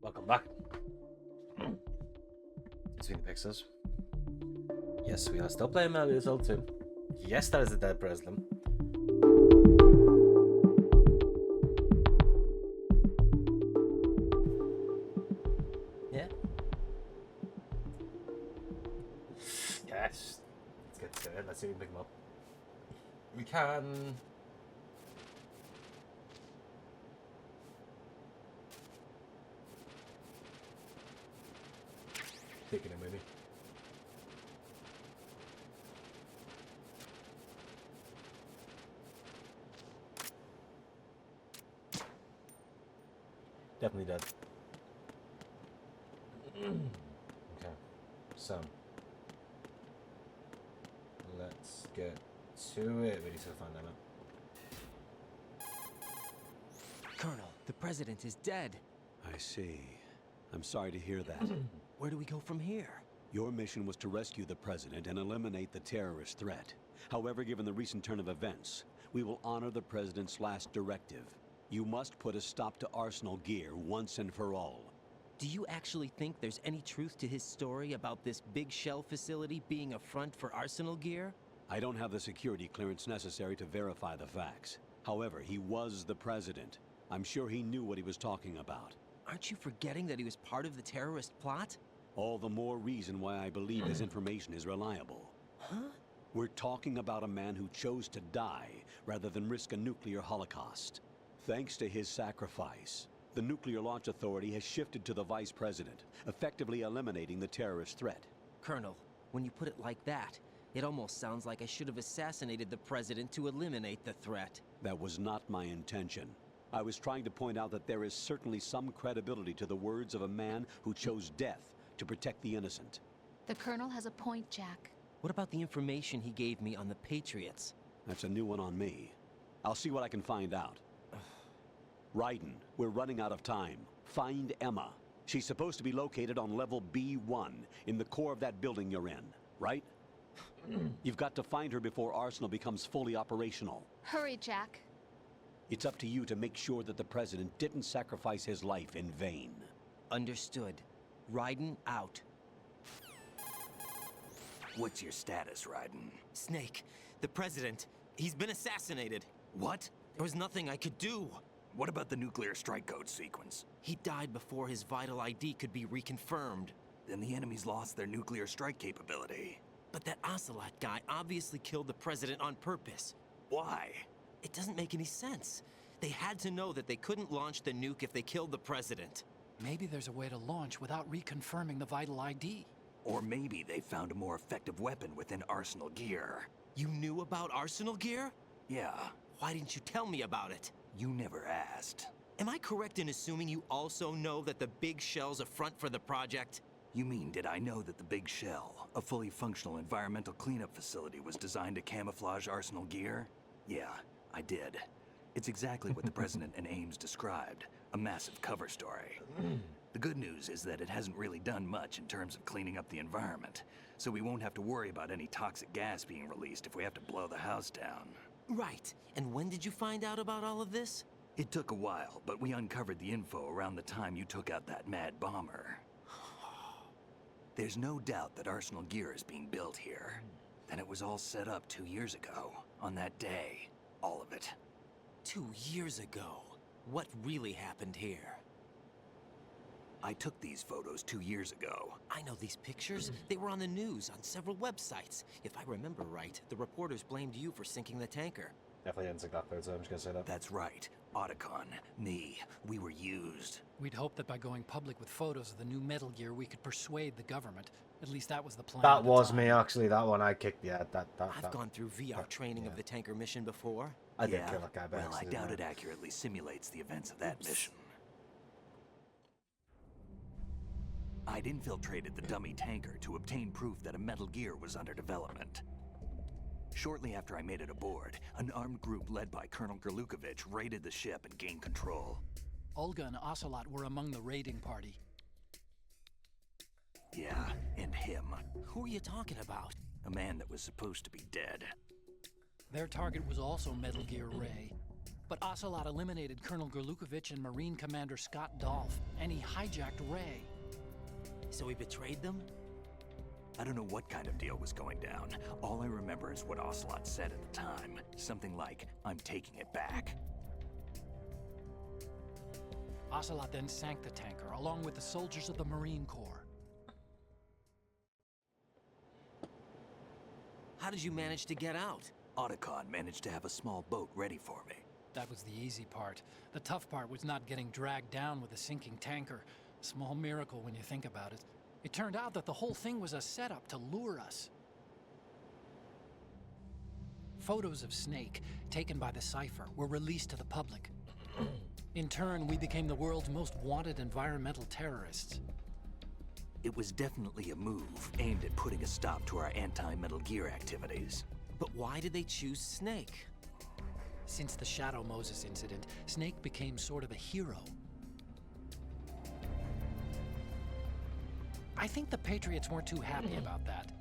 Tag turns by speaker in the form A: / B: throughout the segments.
A: Welcome back. Between the Pixels. Yes, we are still playing Metal Gear Solid 2. Yes, that is a dead president. Yeah. Yes. Let's get to it. Let's see if we can pick him up. We can. Taking him with me. Definitely dead. Okay, so let's get to it. We need to find Emma.
B: Colonel, the president is dead.
C: I see. I'm sorry to hear that.
B: Where do we go from here?
C: Your mission was to rescue the president and eliminate the terrorist threat. However, given the recent turn of events, we will honor the president's last directive. You must put a stop to Arsenal Gear once and for all.
B: Do you actually think there's any truth to his story about this big shell facility being a front for Arsenal Gear?
C: I don't have the security clearance necessary to verify the facts. However, he was the president. I'm sure he knew what he was talking about.
B: Aren't you forgetting that he was part of the terrorist plot?
C: All the more reason why I believe his information is reliable.
B: Huh?
C: We're talking about a man who chose to die rather than risk a nuclear holocaust. Thanks to his sacrifice, the Nuclear Launch Authority has shifted to the vice president, effectively eliminating the terrorist threat.
B: Colonel, when you put it like that, it almost sounds like I should have assassinated the president to eliminate the threat.
C: That was not my intention. I was trying to point out that there is certainly some credibility to the words of a man who chose death to protect the innocent.
D: The Colonel has a point, Jack.
B: What about the information he gave me on the Patriots?
C: That's a new one on me. I'll see what I can find out. Raiden, we're running out of time. Find Emma. She's supposed to be located on level B1, in the core of that building you're in, right? You've got to find her before Arsenal becomes fully operational.
D: Hurry, Jack.
C: It's up to you to make sure that the president didn't sacrifice his life in vain.
B: Understood. Raiden out.
E: What's your status, Raiden?
B: Snake, the president, he's been assassinated.
E: What?
B: There was nothing I could do.
E: What about the nuclear strike code sequence?
B: He died before his vital ID could be reconfirmed.
E: Then the enemy's lost their nuclear strike capability.
B: But that Ocelot guy obviously killed the president on purpose.
E: Why?
B: It doesn't make any sense. They had to know that they couldn't launch the nuke if they killed the president.
F: Maybe there's a way to launch without reconfirming the vital ID.
E: Or maybe they found a more effective weapon within Arsenal Gear.
B: You knew about Arsenal Gear?
E: Yeah,
B: Why didn't you tell me about it?
E: you never asked.
B: Am I correct in assuming you also know that the big shell's a front for the project?
E: You mean, did I know that the Big Shell, a fully functional environmental cleanup facility, was designed to camouflage Arsenal Gear? Yeah, I did. It's exactly what the President and Ames described, a massive cover story. The good news is that it hasn't really done much in terms of cleaning up the environment, so we won't have to worry about any toxic gas being released if we have to blow the house down.
B: Right. And when did you find out about all of this?
E: It took a while, but we uncovered the info around the time you took out that mad bomber. There's no doubt that Arsenal Gear is being built here. And it was all set up 2 years ago, on that day. All of it.
B: 2 years ago. What really happened here?
E: I took these photos 2 years ago.
B: I know these pictures. They were on the news on several websites. If I remember right, the reporters blamed you for sinking the tanker.
A: Definitely didn't think that third, so I'm just gonna say that.
E: That's right. Otacon, me, we were used.
F: We'd hoped that by going public with photos of the new Metal Gear, we could persuade the government. At least that was the plan.
A: That
F: at the
A: was
F: time.
A: me, actually. That one I kicked. Yeah,
B: I've gone through VR training of the tanker mission before.
A: I did
E: Yeah,
A: kill that guy by
E: well, I
A: accident,
E: doubt
A: man.
E: it accurately simulates the events of that mission. I'd infiltrated the dummy tanker to obtain proof that a Metal Gear was under development. Shortly after I made it aboard, an armed group led by Colonel Gerlukovich raided the ship and gained control.
F: Olga and Ocelot were among the raiding party.
E: Yeah, and him.
B: Who are you talking about?
E: A man that was supposed to be dead.
F: Their target was also Metal Gear Ray. But Ocelot eliminated Colonel Gerlukovich and Marine Commander Scott Dolph, and he hijacked Ray.
B: So he betrayed them?
E: I don't know what kind of deal was going down. All I remember is what Ocelot said at the time. Something like, "I'm taking it back."
F: Ocelot then sank the tanker, along with the soldiers of the Marine Corps.
B: How did you manage to get out?
E: Otacon managed to have a small boat ready for me.
F: That was the easy part. The tough part was not getting dragged down with a sinking tanker. A small miracle when you think about it. It turned out that the whole thing was a setup to lure us. Photos of Snake, taken by the Cypher, were released to the public. In turn, we became the world's most wanted environmental terrorists.
E: It was definitely a move aimed at putting a stop to our anti-Metal Gear activities.
B: But why did they choose Snake?
F: Since the Shadow Moses incident, Snake became sort of a hero. I think the Patriots weren't too happy about that.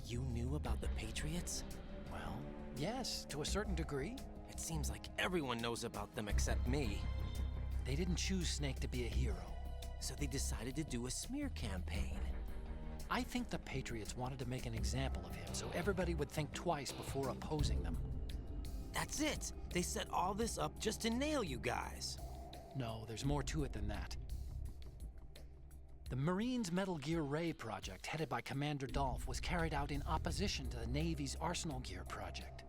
B: You knew about the Patriots?
F: Well, yes, to a certain degree.
B: It seems like everyone knows about them except me.
F: They didn't choose Snake to be a hero.
B: So they decided to do a smear campaign.
F: I think the Patriots wanted to make an example of him so everybody would think twice before opposing them.
B: That's it! They set all this up just to nail you guys.
F: No, there's more to it than that. The Marines' Metal Gear Ray project, headed by Commander Dolph, was carried out in opposition to the Navy's Arsenal Gear project.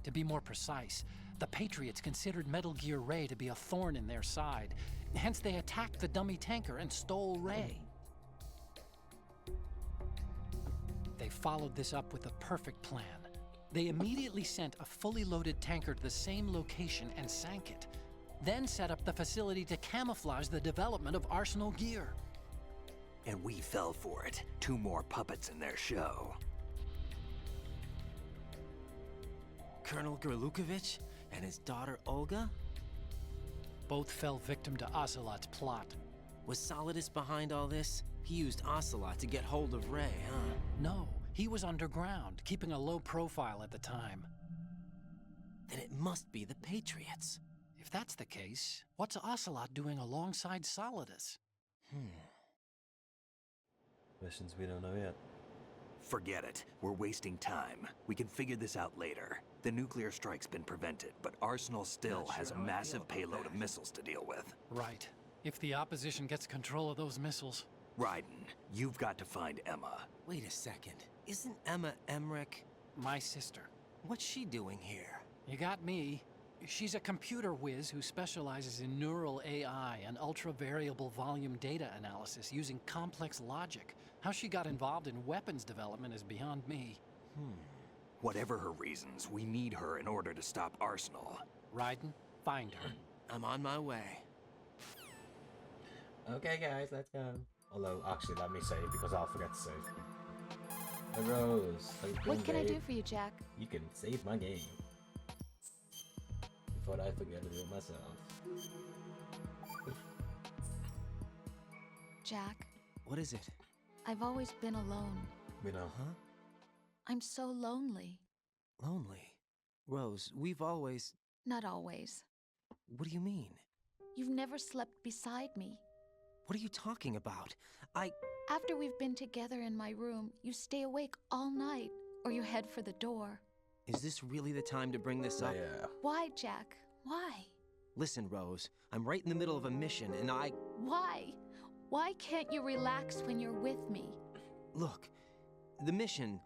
F: To be more precise, the Patriots considered Metal Gear Ray to be a thorn in their side. Hence, they attacked the dummy tanker and stole Ray. They followed this up with a perfect plan. They immediately sent a fully loaded tanker to the same location and sank it. Then set up the facility to camouflage the development of Arsenal Gear.
E: And we fell for it. 2 more puppets in their show.
B: Colonel Gerlukovich and his daughter Olga?
F: Both fell victim to Ocelot's plot.
B: Was Solidus behind all this? He used Ocelot to get hold of Ray, huh?
F: No, he was underground, keeping a low profile at the time.
B: Then it must be the Patriots.
F: If that's the case, what's Ocelot doing alongside Solidus?
A: Questions we don't know yet.
E: Forget it. We're wasting time. We can figure this out later. The nuclear strike's been prevented, but Arsenal still has a massive payload of missiles to deal with.
F: Right. If the opposition gets control of those missiles.
E: Raiden, you've got to find Emma.
B: Wait a second. Isn't Emma Emmerich?
F: My sister.
B: What's she doing here?
F: You got me. She's a computer whiz who specializes in neural AI and ultra-variable volume data analysis using complex logic. How she got involved in weapons development is beyond me.
E: Whatever her reasons, we need her in order to stop Arsenal.
F: Raiden, find her.
B: I'm on my way.
A: Okay, guys, let's go. Although, actually, let me save because I'll forget to save. Hey, Rose.
D: What can I do for you, Jack?
A: You can save my game. Before I forget to do it myself.
D: Jack,
B: What is it?
D: I've always been alone.
A: You know,
B: Huh?
D: I'm so lonely.
B: Lonely. Rose, we've always...
D: Not always.
B: What do you mean?
D: You've never slept beside me.
B: What are you talking about?
D: After we've been together in my room, you stay awake all night, or you head for the door.
B: Is this really the time to bring this up?
A: yeah.
D: Why, Jack? Why?
B: Listen, Rose, I'm right in the middle of a mission and
D: Why? Why can't you relax when you're with me?
B: Look, the mission,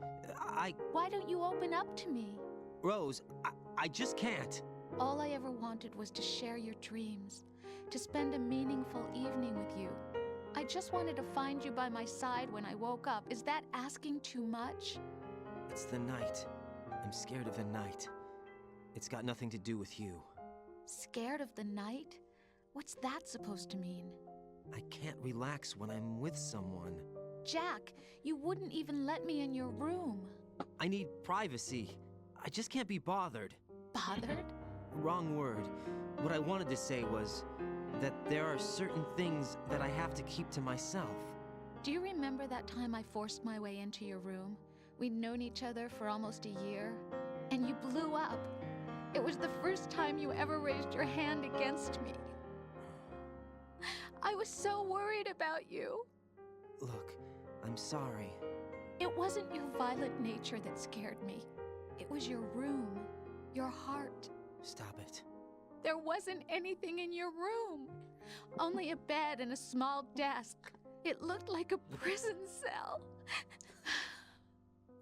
D: Why don't you open up to me?
B: Rose, I just can't.
D: All I ever wanted was to share your dreams, to spend a meaningful evening with you. I just wanted to find you by my side when I woke up. Is that asking too much?
B: It's the night. I'm scared of the night. It's got nothing to do with you.
D: Scared of the night? What's that supposed to mean?
B: I can't relax when I'm with someone.
D: Jack, you wouldn't even let me in your room.
B: I need privacy. I just can't be bothered.
D: Bothered?
B: Wrong word. What I wanted to say was that there are certain things that I have to keep to myself.
D: Do you remember that time I forced my way into your room? We'd known each other for almost a year. and you blew up. It was the first time you ever raised your hand against me. I was so worried about you.
B: Look, I'm sorry.
D: It wasn't your violent nature that scared me. It was your room, your heart.
B: Stop it.
D: There wasn't anything in your room. Only a bed and a small desk. It looked like a prison cell.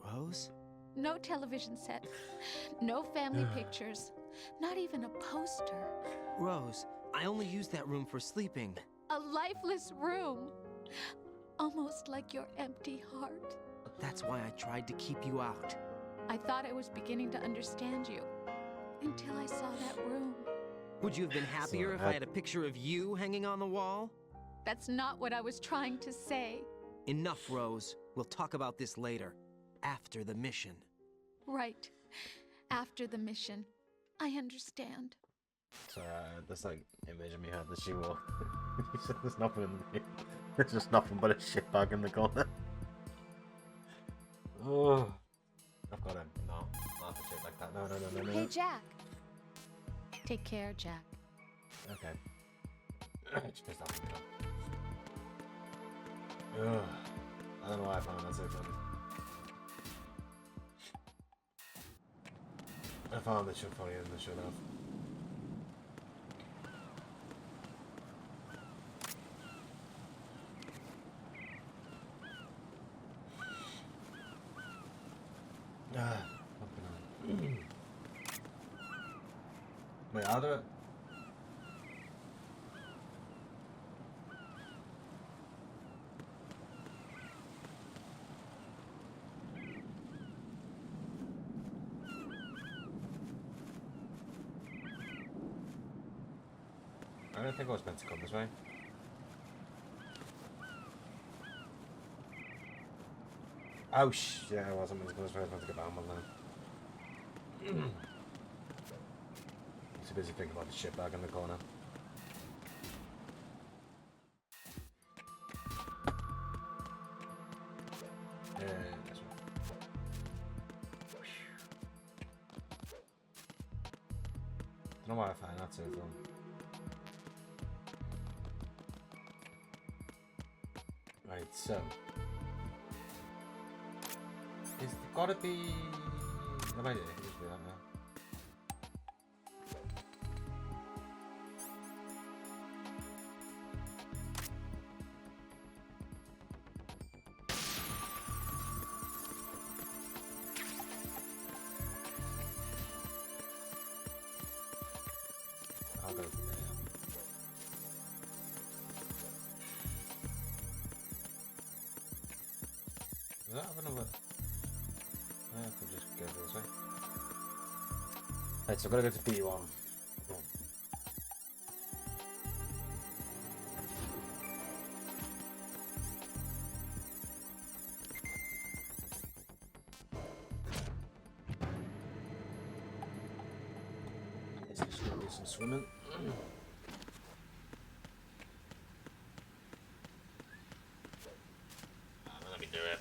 B: Rose?
D: No television set. No family pictures. Not even a poster.
B: Rose, I only use that room for sleeping.
D: A lifeless room. Almost like your empty heart.
B: That's why I tried to keep you out.
D: I thought I was beginning to understand you. Until I saw that room.
B: Would you have been happier if I had a picture of you hanging on the wall?
D: That's not what I was trying to say.
B: Enough, Rose. We'll talk about this later. After the mission.
D: Right. After the mission. I understand.
A: So this like image of me had the she will. There's nothing. There's just nothing but a shit bag in the corner. Oh, I've got him. No, not the shit like that. No.
D: Hey, Jack. Take care, Jack.
A: Okay. Just pissed off. Ugh. I don't know why I found that so funny. I found the shit funnier than the should have. Wait, are there... I don't think I was meant to come this way. Oh yeah, I wasn't meant to go this way. I was meant to get down, wasn't I? I'm too busy thinking about the shit bag in the corner. Yeah, this one. Don't know why I find that so from. Right, so it's gotta be. Oh, maybe it just be that now. I'll go from there. Does that have another? I could just go this way. Right, so I've got to go to B1. Let's just go do some swimming. Let me do it.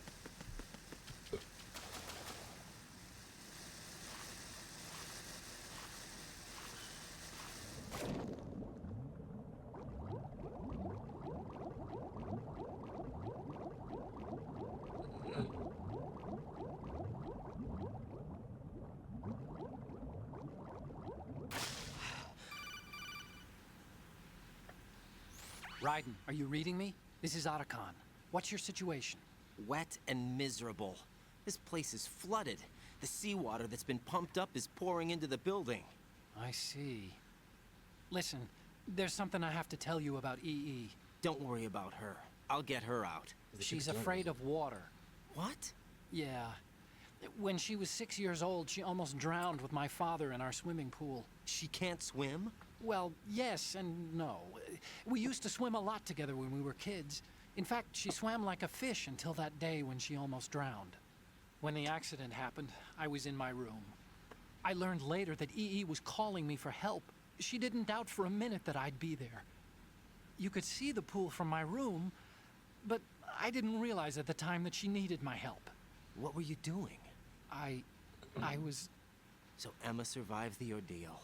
F: Raiden, are you reading me? This is Otacon. What's your situation?
B: Wet and miserable. This place is flooded. The seawater that's been pumped up is pouring into the building.
F: I see. Listen, there's something I have to tell you about EE.
B: Don't worry about her. I'll get her out.
F: She's afraid of water.
B: What?
F: Yeah. When she was 6 years old, she almost drowned with my father in our swimming pool.
B: She can't swim?
F: Well, yes and no. We used to swim a lot together when we were kids. In fact, she swam like a fish until that day when she almost drowned. When the accident happened, I was in my room. I learned later that EE was calling me for help. She didn't doubt for a minute that I'd be there. You could see the pool from my room, but I didn't realize at the time that she needed my help.
B: What were you doing?
F: I was
B: So Emma survived the ordeal.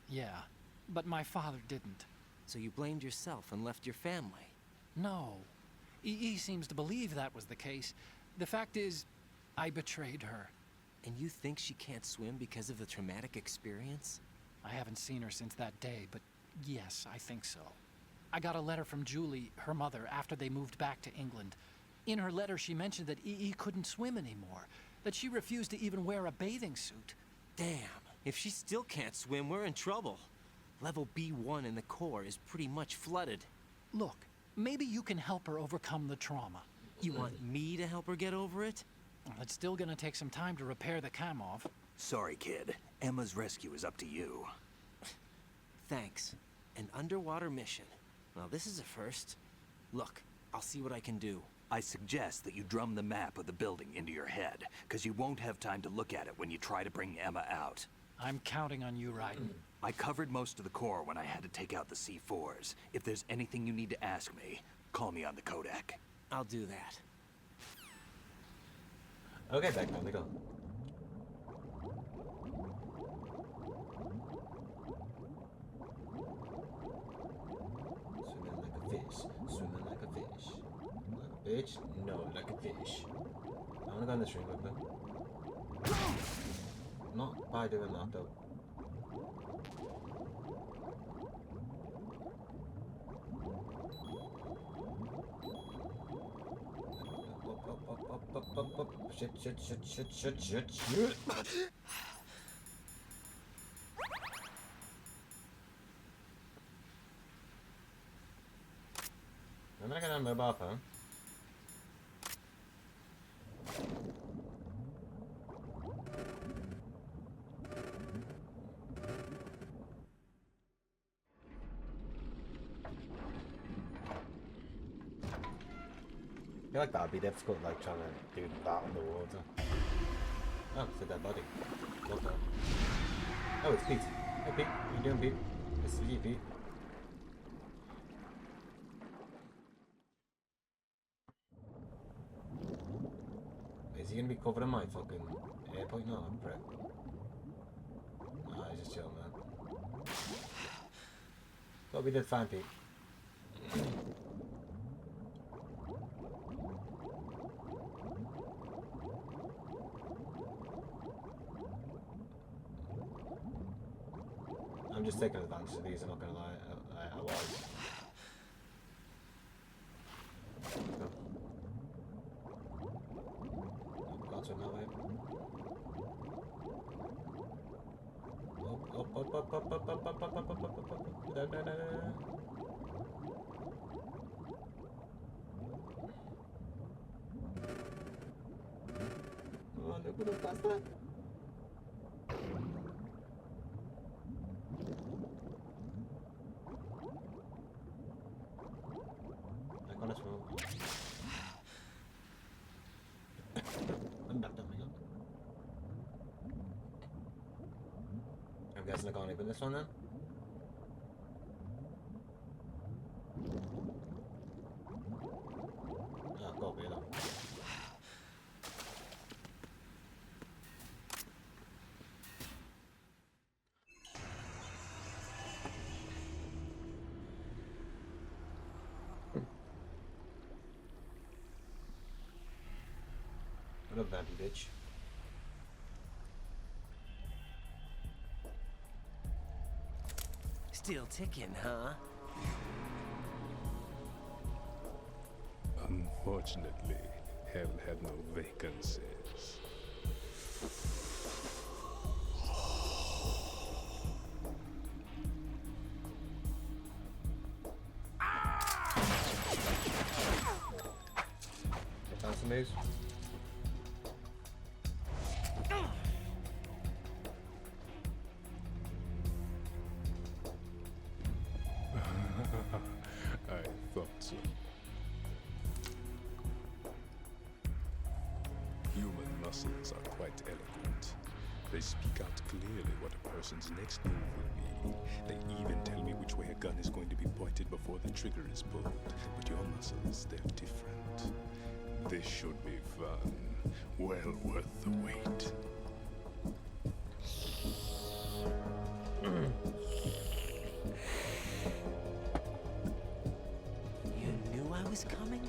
F: Yeah, but my father didn't.
B: So you blamed yourself and left your family.
F: No. EE seems to believe that was the case. The fact is, I betrayed her.
B: And you think she can't swim because of the traumatic experience?
F: I haven't seen her since that day, but yes, I think so. I got a letter from Julie, her mother, after they moved back to England. In her letter, she mentioned that EE couldn't swim anymore, that she refused to even wear a bathing suit.
B: Damn, if she still can't swim, we're in trouble. Level B1 in the core is pretty much flooded.
F: Look, maybe you can help her overcome the trauma.
B: You want me to help her get over it?
F: Well, it's still gonna take some time to repair the Kamov.
E: Sorry, kid. Emma's rescue is up to you.
B: Thanks. An underwater mission. Well, this is a first. Look, I'll see what I can do.
E: I suggest that you drum the map of the building into your head, because you won't have time to look at it when you try to bring Emma out.
F: I'm counting on you, Raiden.
E: I covered most of the core when I had to take out the C4s. If there's anything you need to ask me, call me on the Codec.
B: I'll do that.
A: Okay, back on we go. Swimming like a fish. Swimming like a fish. Like a bitch? No, like a fish. I wanna go on this ring quickly. Not by doing that though. Up. Shit. I'm not gonna mobile phone. I feel like that'd be difficult, like trying to do that underwater. Oh, it's a dead body. What the? Oh, it's Pete. Hey Pete, how you doing, Pete? This is you, Pete. Is he gonna be covered in my fucking airport? No, I'm prick. Nah, he's just chilling, man. Thought we did fine, Pete. I'm just taking advantage of these, I'm not gonna lie. I was. Go. Got to that way. Up. Da. Oh, no, couldn't pass that. I'm back down again. I'm guessing I can't open this one then. Ah, copy that. What a vampy bitch.
B: Still ticking, huh?
G: Unfortunately, hell had no vacancies.
A: Fancy moves.
G: I thought so. Human muscles are quite eloquent. They speak out clearly what a person's next move will be. They even tell me which way a gun is going to be pointed before the trigger is pulled. But your muscles, they're different. This should be fun. Well worth the wait.
B: was coming?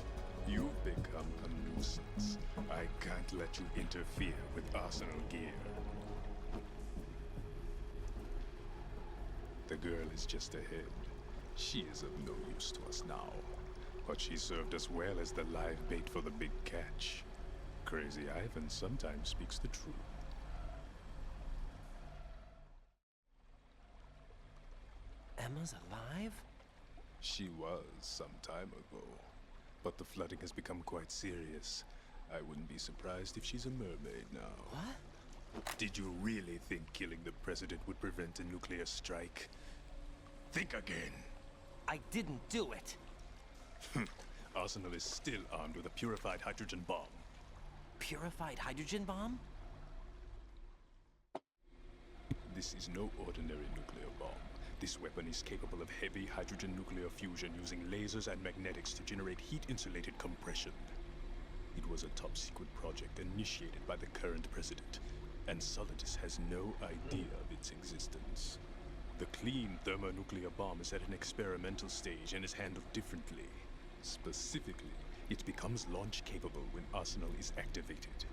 G: You've become a nuisance. I can't let you interfere with Arsenal gear. The girl is just ahead. She is of no use to us now. But she served us well as the live bait for the big catch. Crazy Ivan sometimes speaks the truth.
B: Emma's alive?
G: She was some time ago. But the flooding has become quite serious. I wouldn't be surprised if she's a mermaid now.
B: What?
G: Did you really think killing the president would prevent a nuclear strike? Think again.
B: I didn't do it.
G: Arsenal is still armed with a purified hydrogen bomb.
B: Purified hydrogen bomb?
G: This is no ordinary nuclear bomb. This weapon is capable of heavy hydrogen nuclear fusion using lasers and magnetics to generate heat-insulated compression. It was a top-secret project initiated by the current president, and Solidus has no idea of its existence. The clean thermonuclear bomb is at an experimental stage and is handled differently. Specifically, it becomes launch-capable when Arsenal is activated.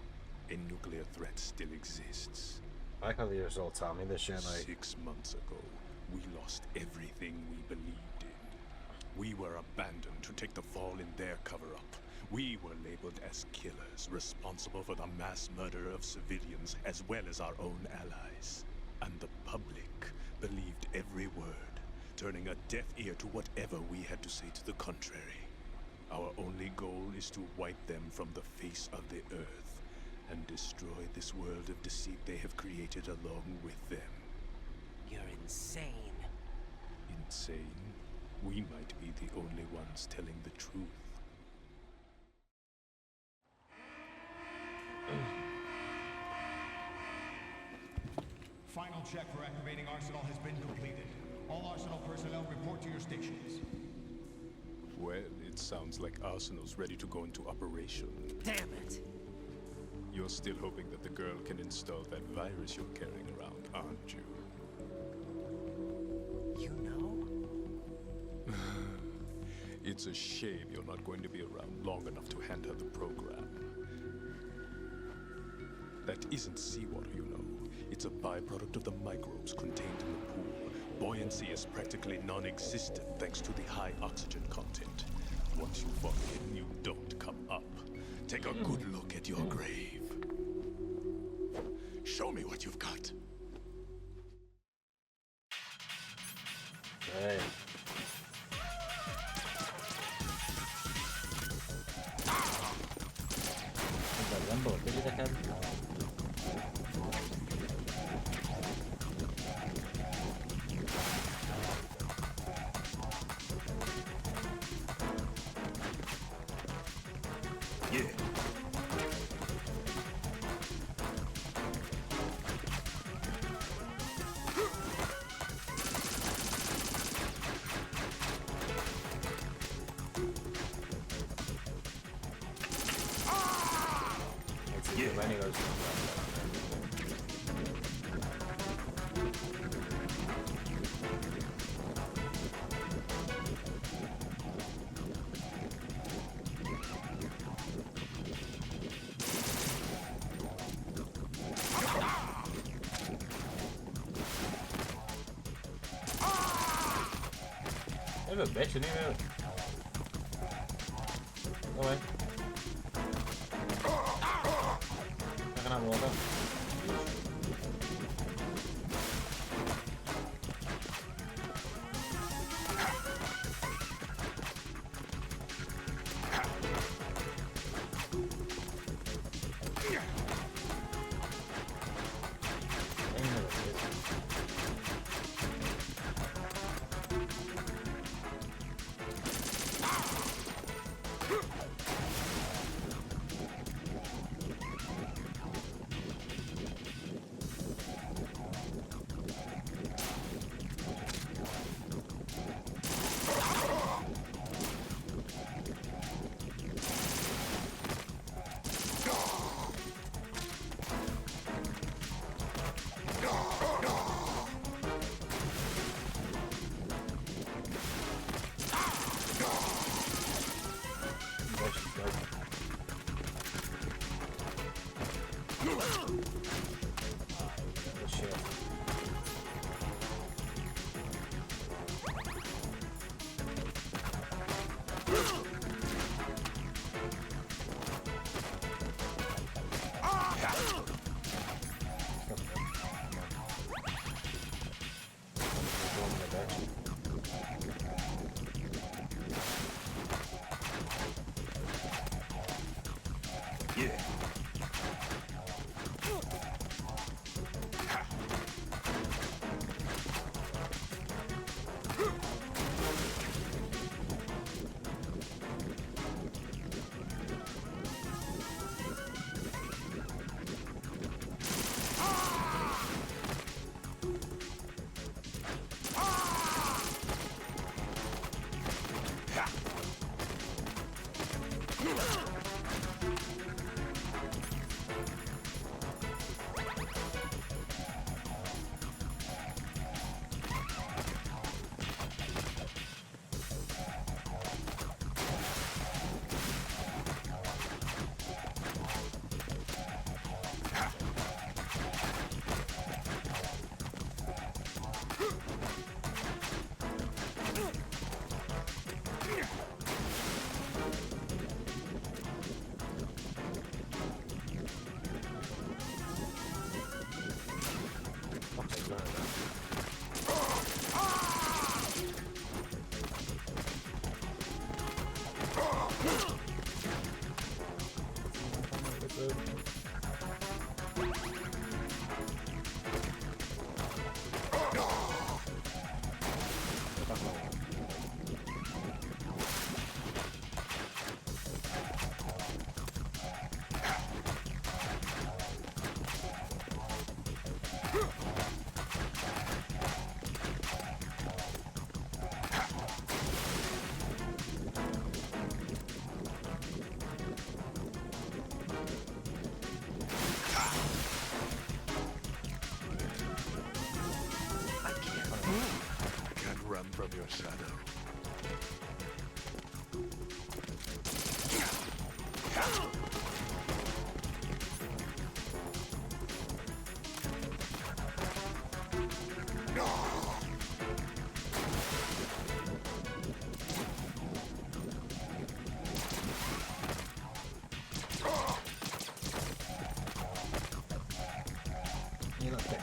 G: A nuclear threat still exists.
A: I like how they just all tell me this shit, like...
G: 6 months ago, we lost everything we believed in. We were abandoned to take the fall in their cover-up. We were labeled as killers, responsible for the mass murder of civilians as well as our own allies. And the public believed every word, turning a deaf ear to whatever we had to say to the contrary. Our only goal is to wipe them from the face of the earth and destroy this world of deceit they have created along with them.
B: You're insane.
G: Insane? We might be the only ones telling the truth.
H: Final check for activating Arsenal has been completed. All Arsenal personnel report to your stations.
G: Well, it sounds like Arsenal's ready to go into operation.
B: Damn it!
G: You're still hoping that the girl can install that virus you're carrying around, aren't you?
B: You know?
G: It's a shame you're not going to be around long enough to hand her the program. That isn't seawater, you know. It's a byproduct of the microbes contained in the pool. Buoyancy is practically non-existent thanks to the high oxygen content. Once you fall in, you don't come up. Take a good look at your grave. Show me what you've got.
A: Hey. Lambo, ¿qué dice acá?
E: Yeah.
A: Yeah. Many of those. There's a bitch in here. Go away. I can have water.
G: From your shadow.
A: You look bigger.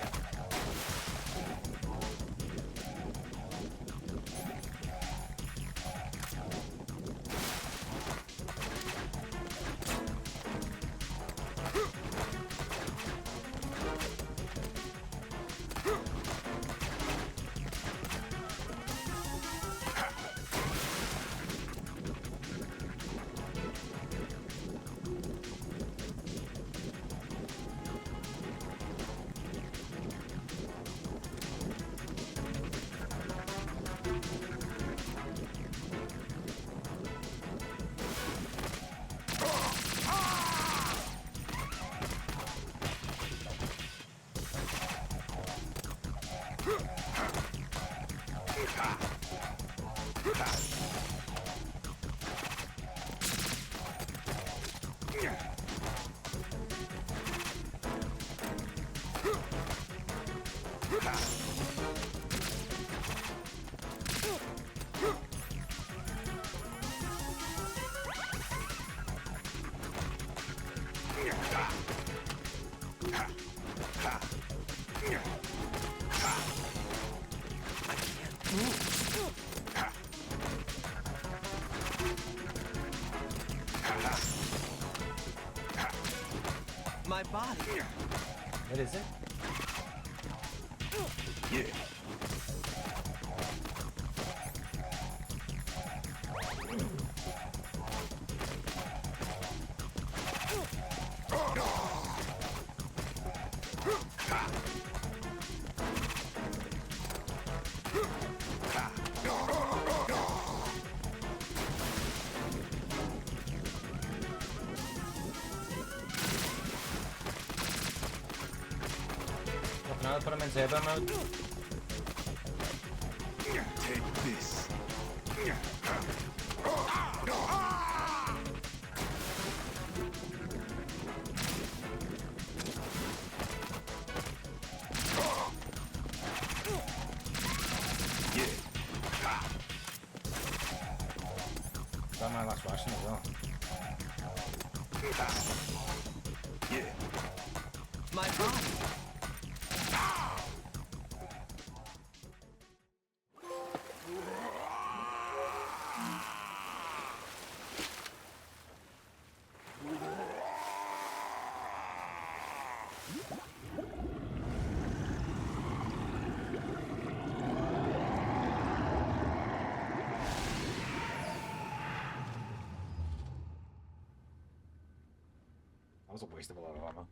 B: My body.
A: What is it?
G: Yeah.
A: Now put him in turbo mode.
G: Take this.
A: Got my last ration as well.
B: My body.
A: That was a waste of a lot of ammo.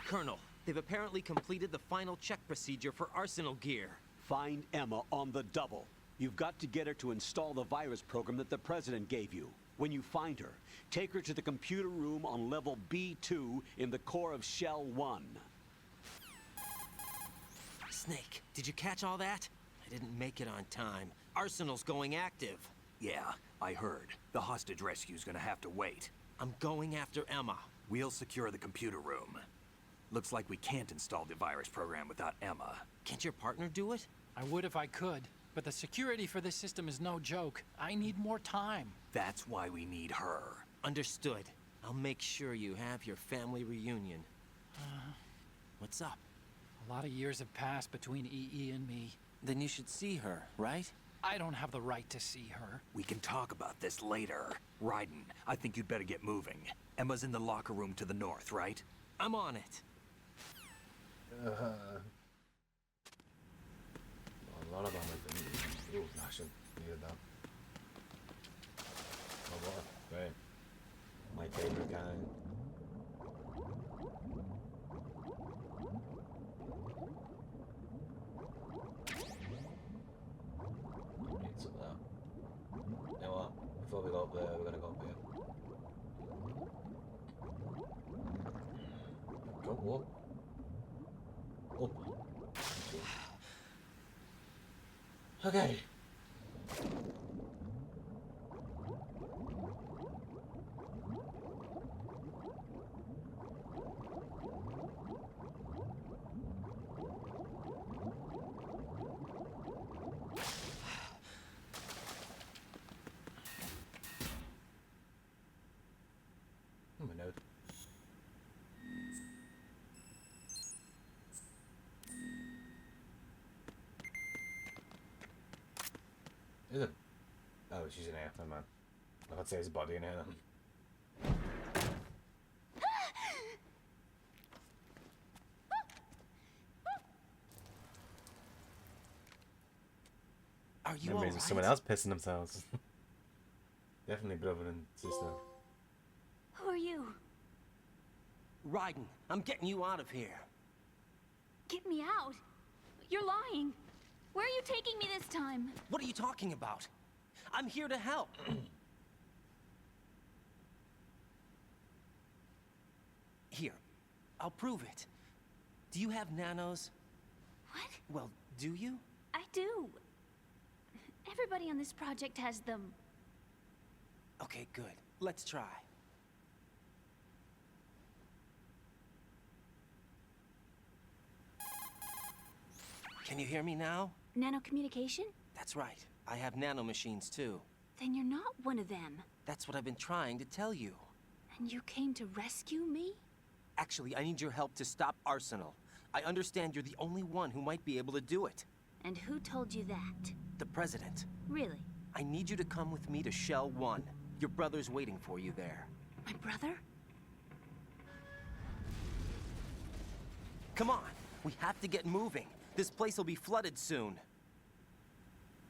B: Colonel, they've apparently completed the final check procedure for arsenal gear.
C: Find Emma on the double. You've got to get her to install the virus program that the President gave you. When you find her, take her to the computer room on level B2 in the core of Shell 1.
B: Snake, did you catch all that? I didn't make it on time. Arsenal's going active.
E: Yeah, I heard. The hostage rescue's gonna have to wait.
B: I'm going after Emma.
E: We'll secure the computer room. Looks like we can't install the virus program without Emma.
B: Can't your partner do it?
F: I would if I could, but the security for this system is no joke. I need more time.
E: That's why we need her.
B: Understood. I'll make sure you have your family reunion. What's up?
F: A lot of years have passed between EE and me.
B: Then you should see her, right?
F: I don't have the right to see her.
E: We can talk about this later. Raiden, I think you'd better get moving. Emma's in the locker room to the north, right?
B: I'm on it.
A: A lot of ammo. Ooh, I should needed that. Oh, water. Great. My favorite kind. Need some of that. You know what? Before we go up there, we're gonna go up here. Go up. Up. Okay. My note. Is it? Oh, she's in here. Never mind. I can't say his body in here then.
B: Are you
A: Memories
B: all
A: of someone
B: right?
A: else pissing themselves. Definitely brother and sister.
I: Who are you?
B: Raiden, I'm getting you out of here.
I: Get me out. You're lying. Where are you taking me this time?
B: What are you talking about? I'm here to help. Here, I'll prove it. Do you have nanos?
I: What?
B: Well, do you?
I: I do. Everybody on this project has them.
B: Okay, good. Let's try. Can you hear me now?
I: Nanocommunication?
B: That's right. I have nanomachines too.
I: Then you're not one of them.
B: That's what I've been trying to tell you.
I: And you came to rescue me?
B: Actually, I need your help to stop Arsenal. I understand you're the only one who might be able to do it.
I: And who told you that?
B: The President.
I: Really?
B: I need you to come with me to Shell 1. Your brother's waiting for you there.
I: My brother?
B: Come on, we have to get moving. This place will be flooded soon.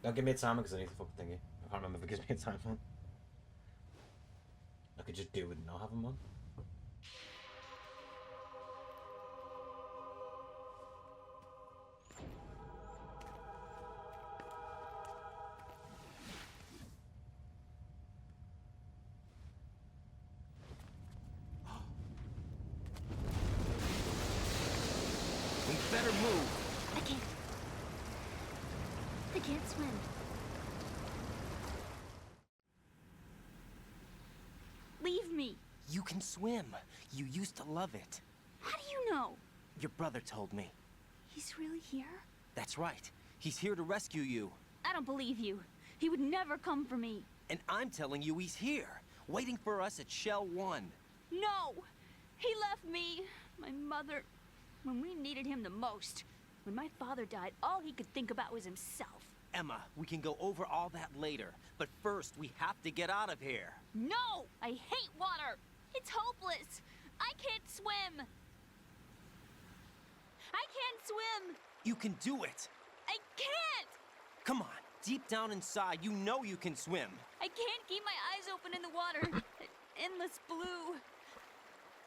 A: Don't give me a timer because I need the fucking thingy. I can't remember if it gives me a time on. I could just do with not having one.
B: We better move.
I: I can't. I can't swim. Leave me.
B: You can swim. You used to love it.
I: How do you know?
B: Your brother told me.
I: He's really here?
B: That's right. He's here to rescue you.
I: I don't believe you. He would never come for me.
B: And I'm telling you he's here, waiting for us at Shell 1.
I: No! He left me, my mother, when we needed him the most. When my father died, all he could think about was himself.
B: Emma, we can go over all that later, but first we have to get out of here.
I: No! I hate water! It's hopeless! I can't swim! I can't swim!
B: You can do it.
I: I can't!
B: Come on, deep down inside, you know you can swim.
I: I can't keep my eyes open in the water. Endless blue.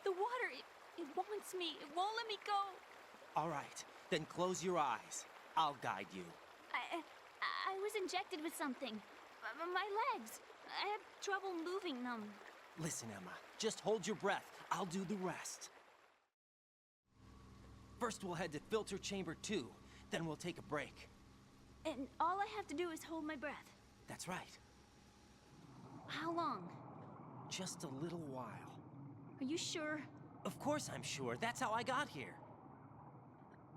I: The water, it wants me. It won't let me go.
B: All right, then close your eyes. I'll guide you.
I: I was injected with something. My legs. I have trouble moving them.
B: Listen, Emma, just hold your breath. I'll do the rest. First, we'll head to filter chamber 2. Then we'll take a break.
I: And all I have to do is hold my breath.
B: That's right.
I: How long?
B: Just a little while.
I: Are you sure?
B: Of course I'm sure. That's how I got here.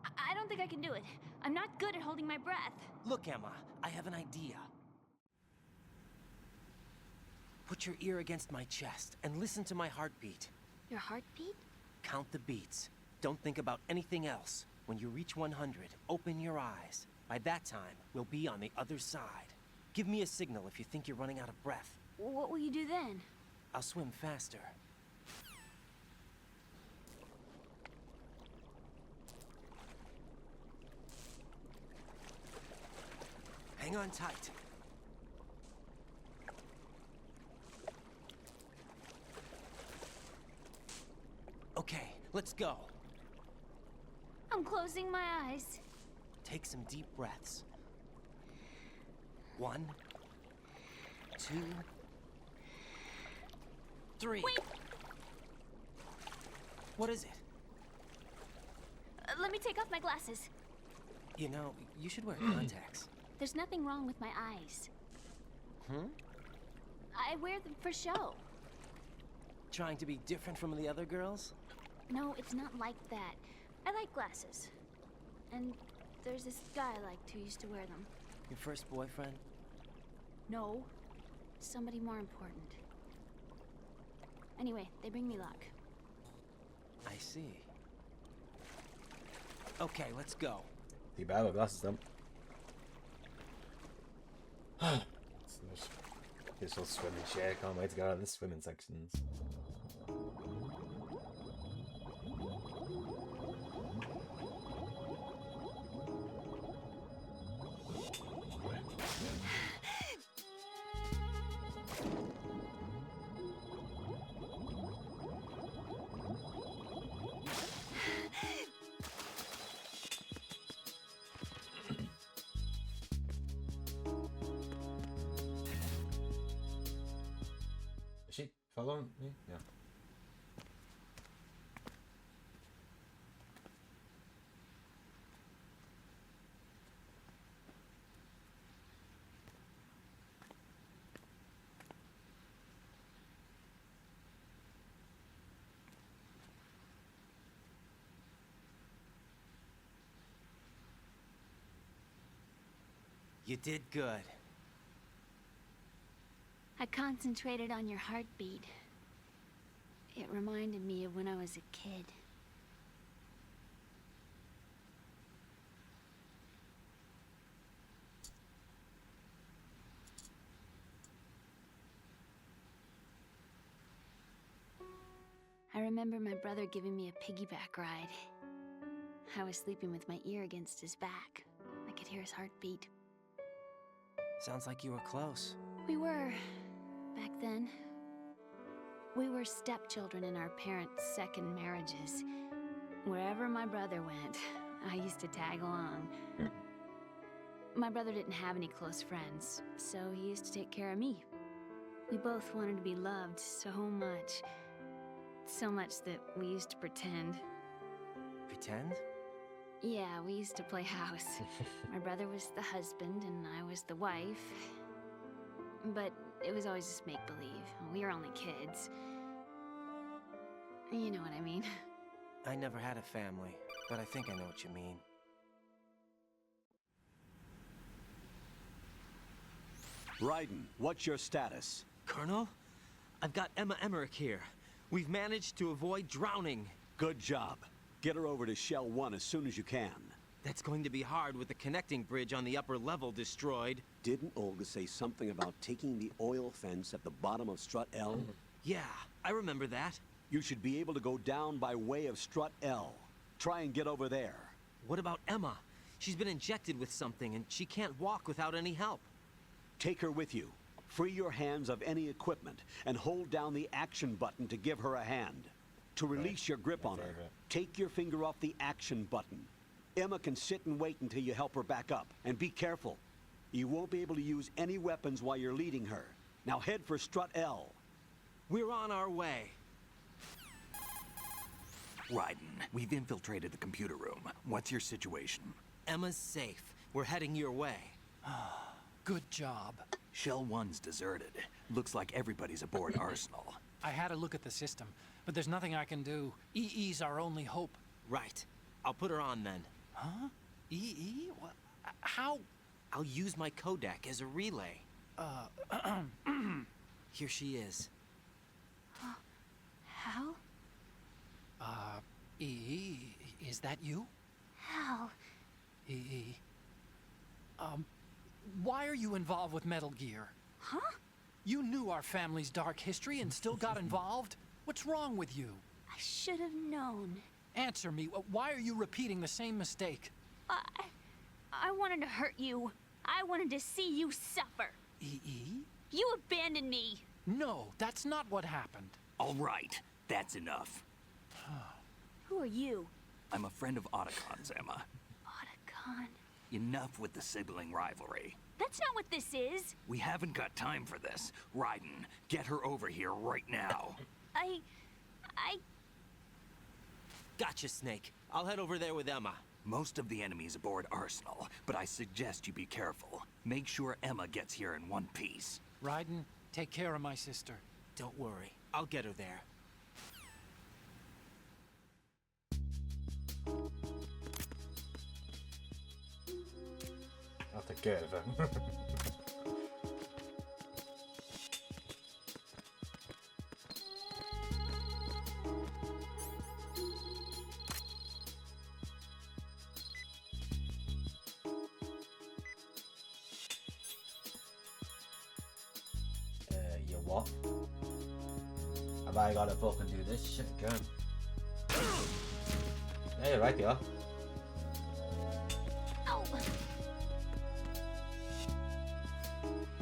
I: I don't think I can do it. I'm not good at holding my breath.
B: Look, Emma, I have an idea. Put your ear against my chest and listen to my heartbeat.
I: Your heartbeat?
B: Count the beats. Don't think about anything else. When you reach 100, open your eyes. By that time, we'll be on the other side. Give me a signal if you think you're running out of breath.
I: What will you do then?
B: I'll swim faster. Hang on tight. Okay, let's go.
I: I'm closing my eyes.
B: Take some deep breaths. 1, 2, 3.
I: Wait!
B: What is it?
I: Let me take off my glasses.
B: You know, you should wear contacts.
I: There's nothing wrong with my eyes. I wear them for show.
B: Trying to be different from the other girls?
I: No, it's not like that. I like glasses. And there's this guy I liked who used to wear them.
B: Your first boyfriend?
I: No. Somebody more important. Anyway, they bring me luck.
B: I see. Okay, let's go.
A: Die bad with glasses then. This whole swimming shit. Can't wait to go out of the swimming sections. Is she following me? Yeah.
B: You did good.
I: I concentrated on your heartbeat. It reminded me of when I was a kid. I remember my brother giving me a piggyback ride. I was sleeping with my ear against his back. I could hear his heartbeat.
B: Sounds like you were close.
I: We were, back then. We were stepchildren in our parents' second marriages. Wherever my brother went, I used to tag along. My brother didn't have any close friends, so he used to take care of me. We both wanted to be loved so much. So much that we used to pretend.
B: Pretend?
I: Yeah, we used to play house. My brother was the husband and I was the wife. But it was always just make-believe. We were only kids. You know what I mean.
B: I never had a family, but I think I know what you mean.
C: Raiden, what's your status?
B: Colonel? I've got Emma Emmerich here. We've managed to avoid drowning.
C: Good job. Get her over to Shell 1 as soon as you can.
B: That's going to be hard with the connecting bridge on the upper level destroyed.
C: Didn't Olga say something about taking the oil fence at the bottom of Strut L?
B: Yeah, I remember that.
C: You should be able to go down by way of Strut L. Try and get over there.
B: What about Emma? She's been injected with something, and she can't walk without any help.
C: Take her with you. Free your hands of any equipment and hold down the action button to give her a hand. To release your grip on her, take your finger off the action button. Emma can sit and wait until you help her back up. And be careful. You won't be able to use any weapons while you're leading her. Now head for Strut L.
B: We're on our way.
E: Raiden, we've infiltrated the computer room. What's your situation?
B: Emma's safe. We're heading your way.
F: Good job.
E: Shell 1's deserted. Looks like everybody's aboard Arsenal.
F: I had a look at the system, but there's nothing I can do. EE's our only hope.
B: Right. I'll put her on then.
F: Huh? EE? What? How?
B: I'll use my codec as a relay. Here she is.
I: Hal?
F: EE, is that you?
I: Hal?
F: EE. Why are you involved with Metal Gear?
I: Huh?
F: You knew our family's dark history and still got involved? What's wrong with you?
I: I should have known.
F: Answer me. Why are you repeating the same mistake?
I: I wanted to hurt you. I wanted to see you suffer.
F: EE?
I: You abandoned me.
F: No, that's not what happened.
E: All right, that's enough.
I: Who are you?
E: I'm a friend of Otacon's, Emma.
I: Otacon.
E: Enough with the sibling rivalry.
I: That's not what this is.
E: We haven't got time for this. Raiden, get her over here right now.
I: I...
B: Gotcha, Snake. I'll head over there with Emma.
E: Most of the enemy's aboard Arsenal, but I suggest you be careful. Make sure Emma gets here in one piece.
F: Raiden, take care of my sister.
B: Don't worry. I'll get her there.
A: I'll take care of him. You what? Have I gotta fucking do this shit again? Yeah, you're right, you are.
I: Oh.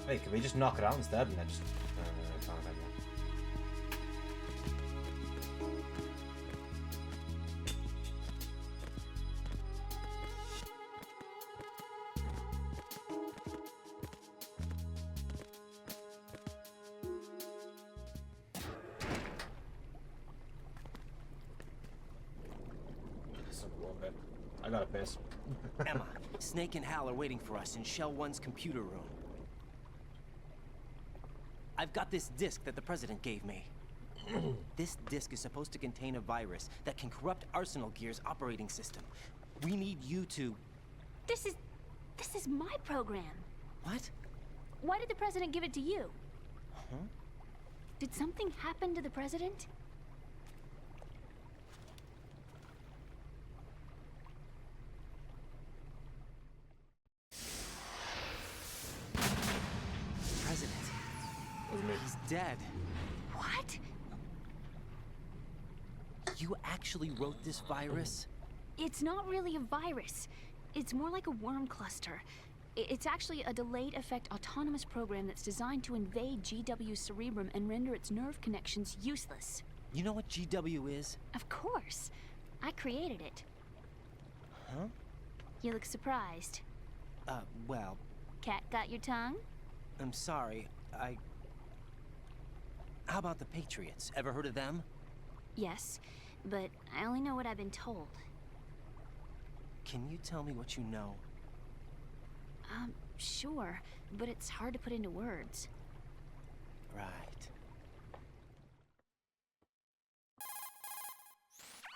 A: Wait, can we just knock it out instead and then just... can't anymore. I gotta piss.
B: Emma, Snake and Hal are waiting for us in Shell 1's computer room. I've got this disk that the President gave me. This disk is supposed to contain a virus that can corrupt Arsenal Gear's operating system. We need you to...
I: This is my program.
B: What?
I: Why did the President give it to you?
B: Huh?
I: Did something happen to the President?
B: President. He's dead.
I: What?
B: You actually wrote this virus?
I: It's not really a virus. It's more like a worm cluster. It's actually a delayed effect autonomous program that's designed to invade GW's cerebrum and render its nerve connections useless.
B: You know what GW is?
I: Of course. I created it.
B: Huh?
I: You look surprised.
B: Well,
I: Cat got your tongue?
B: I'm sorry. How about the Patriots? Ever heard of them?
I: Yes, but I only know what I've been told.
B: Can you tell me what you know?
I: Sure, but it's hard to put into words.
B: Right.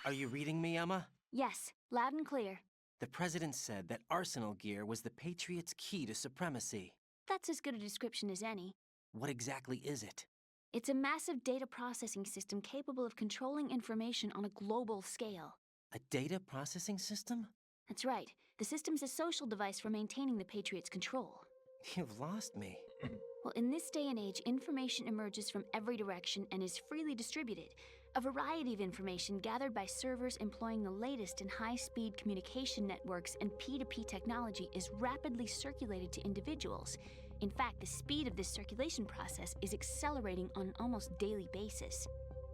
B: Are you reading me, Emma?
I: Yes, loud and clear.
B: The President said that Arsenal Gear was the Patriots' key to supremacy.
I: That's as good a description as any.
B: What exactly is it?
I: It's a massive data processing system capable of controlling information on a global scale.
B: A data processing system?
I: That's right. The system's a social device for maintaining the Patriots' control.
B: You've lost me.
I: Well, in this day and age, information emerges from every direction and is freely distributed. A variety of information gathered by servers employing the latest in high-speed communication networks and P2P technology is rapidly circulated to individuals. In fact, the speed of this circulation process is accelerating on an almost daily basis.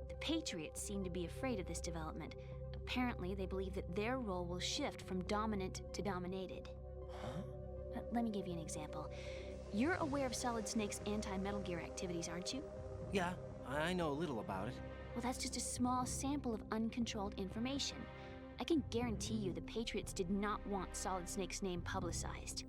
I: The Patriots seem to be afraid of this development. Apparently, they believe that their role will shift from dominant to dominated.
B: Huh?
I: Let me give you an example. You're aware of Solid Snake's anti-Metal Gear activities, aren't you?
B: Yeah, I know a little about it.
I: Well, that's just a small sample of uncontrolled information. I can guarantee you the Patriots did not want Solid Snake's name publicized.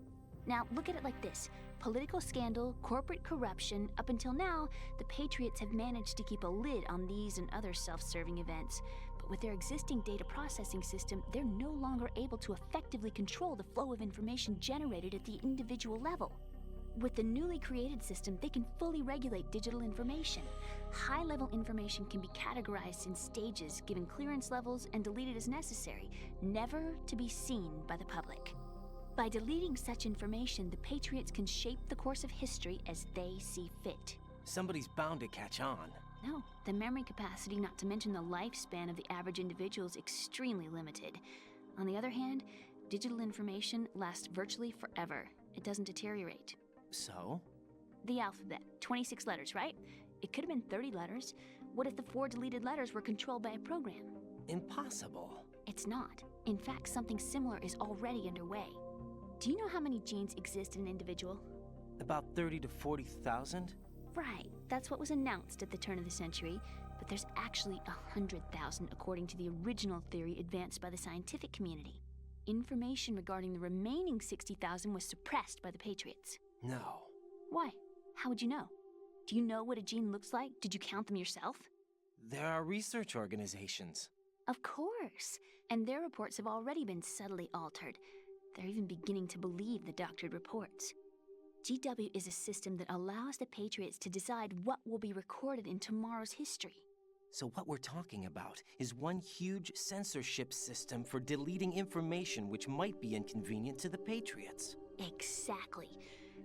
I: Now, look at it like this. Political scandal, corporate corruption, up until now, the Patriots have managed to keep a lid on these and other self-serving events. But with their existing data processing system, they're no longer able to effectively control the flow of information generated at the individual level. With the newly created system, they can fully regulate digital information. High-level information can be categorized in stages, given clearance levels, and deleted as necessary, never to be seen by the public. By deleting such information, the Patriots can shape the course of history as they see fit.
B: Somebody's bound to catch on.
I: No, the memory capacity, not to mention the lifespan of the average individual, is extremely limited. On the other hand, digital information lasts virtually forever. It doesn't deteriorate.
B: So?
I: The alphabet, 26 letters, right? It could have been 30 letters. What if the 4 deleted letters were controlled by a program?
B: Impossible.
I: It's not. In fact, something similar is already underway. Do you know how many genes exist in an individual?
B: About 30 to 40,000?
I: Right, that's what was announced at the turn of the century, but there's actually 100,000 according to the original theory advanced by the scientific community. Information regarding the remaining 60,000 was suppressed by the Patriots.
B: No.
I: Why? How would you know? Do you know what a gene looks like? Did you count them yourself?
B: There are research organizations.
I: Of course, and their reports have already been subtly altered. They're even beginning to believe the doctored reports. GW is a system that allows the Patriots to decide what will be recorded in tomorrow's history.
B: So what we're talking about is one huge censorship system for deleting information which might be inconvenient to the Patriots.
I: Exactly.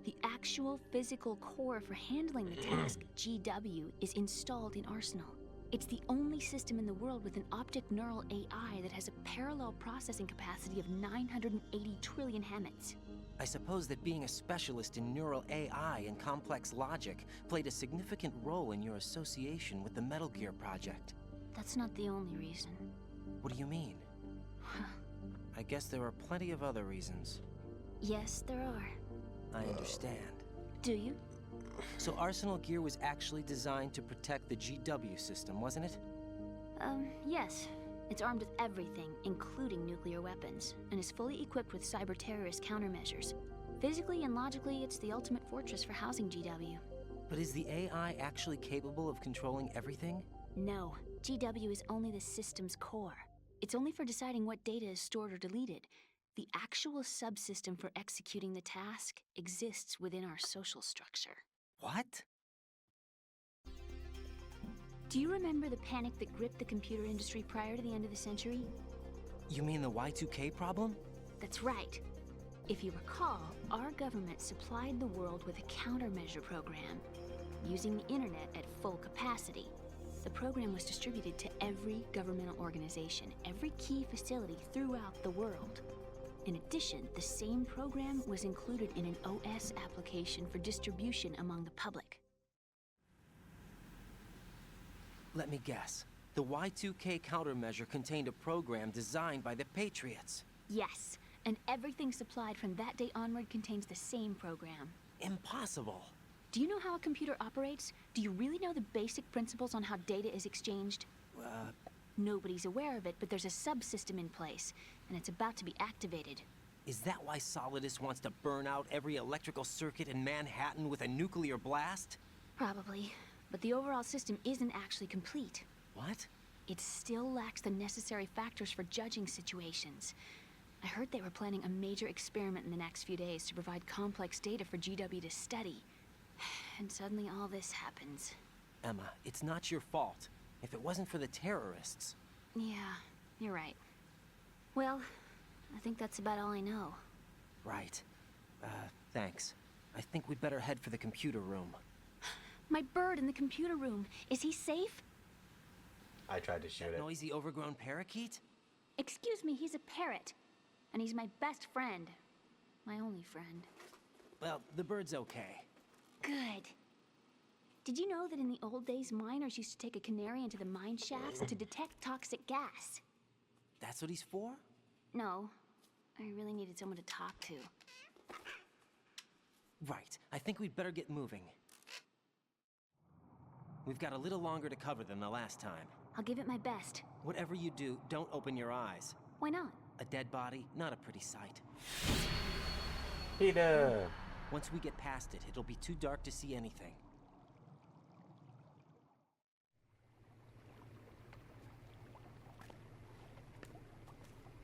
I: The actual physical core for handling the task, GW, is installed in Arsenal. It's the only system in the world with an optic neural AI that has a parallel processing capacity of 980 trillion Hammets.
B: I suppose that being a specialist in neural AI and complex logic played a significant role in your association with the Metal Gear project.
I: That's not the only reason.
B: What do you mean? I guess there are plenty of other reasons.
I: Yes, there are.
B: I understand.
I: Do you?
B: So Arsenal Gear was actually designed to protect the GW system, wasn't it?
I: Yes. It's armed with everything, including nuclear weapons, and is fully equipped with cyber-terrorist countermeasures. Physically and logically, it's the ultimate fortress for housing GW.
B: But is the AI actually capable of controlling everything?
I: No. GW is only the system's core. It's only for deciding what data is stored or deleted. The actual subsystem for executing the task exists within our social structure.
B: What?
I: Do you remember the panic that gripped the computer industry prior to the end of the century?
B: You mean the Y2K problem?
I: That's right. If you recall, our government supplied the world with a countermeasure program, using the internet at full capacity. The program was distributed to every governmental organization, every key facility throughout the world. In addition, the same program was included in an OS application for distribution among the public.
B: Let me guess. The Y2K countermeasure contained a program designed by the Patriots.
I: Yes, and everything supplied from that day onward contains the same program.
B: Impossible.
I: Do you know how a computer operates? Do you really know the basic principles on how data is exchanged? Nobody's aware of it, but there's a subsystem in place, and it's about to be activated.
B: Is that why Solidus wants to burn out every electrical circuit in Manhattan with a nuclear blast?
I: Probably, but the overall system isn't actually complete.
B: What?
I: It still lacks the necessary factors for judging situations. I heard they were planning a major experiment in the next few days to provide complex data for GW to study. And suddenly all this happens.
B: Emma, it's not your fault. If it wasn't for the terrorists...
I: Yeah, you're right. Well, I think that's about all I know.
B: Right. Thanks. I think we'd better head for the computer room.
I: My bird in the computer room. Is he safe?
A: I tried to shoot it.
B: Noisy, overgrown parakeet?
I: Excuse me, he's a parrot. And he's my best friend. My only friend.
B: Well, the bird's okay.
I: Good. Did you know that in the old days, miners used to take a canary into the mine shafts to detect toxic gas?
B: That's what he's for?
I: No. I really needed someone to talk to.
B: Right. I think we'd better get moving. We've got a little longer to cover than the last time.
I: I'll give it my best.
B: Whatever you do, don't open your eyes.
I: Why not?
B: A dead body, not a pretty sight.
A: Peter!
B: Once we get past it, it'll be too dark to see anything.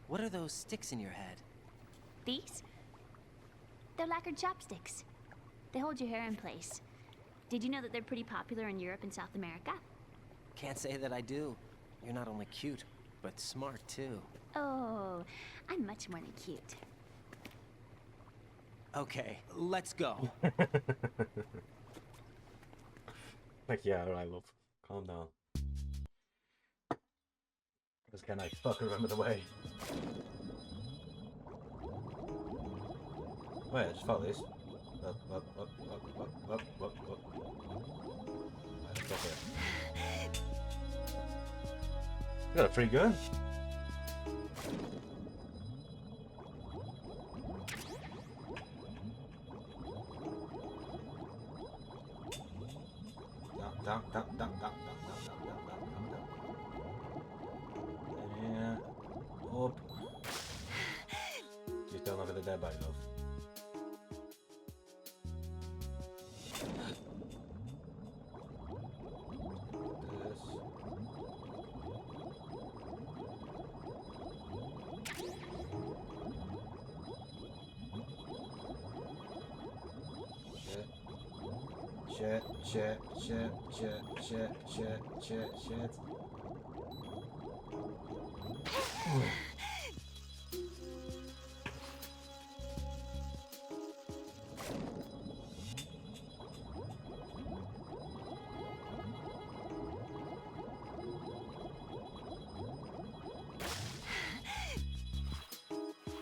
B: What are those sticks in your head?
I: These? They're lacquered chopsticks. They hold your hair in place. Did you know that they're pretty popular in Europe and South America?
B: Can't say that I do. You're not only cute, but smart too.
I: Oh, I'm much more than cute.
B: Okay, let's go.
A: Like, yeah, alright, love. Calm down. Because can I fucking remember the way? Oh yeah, just follow this. Up, up, up, up, up, up, up, up. Right, let's go for it. You got a free gun? Down, down, down, down, down, down, down, down, down, down, down. Yeah. Up. Just don't look at the dead body, love. Shit.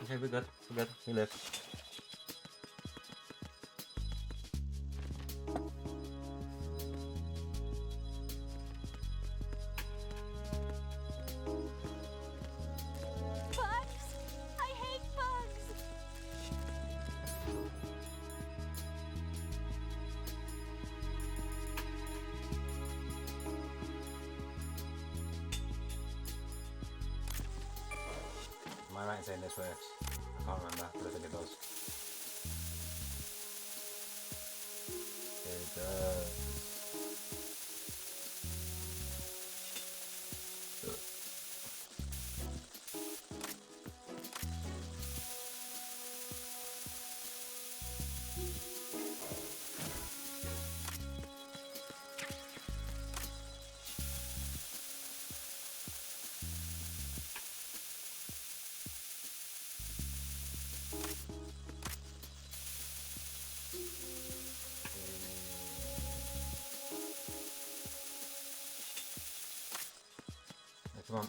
A: Okay, we're good. We live. Am I right in saying this works? I can't remember, but I think it does. It does. Come on.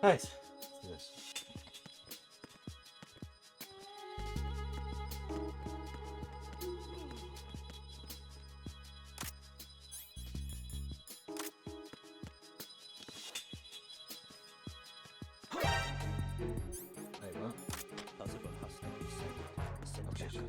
A: Nice. Let's do this. There you go.
B: Possible hostile.
A: Okay, sure.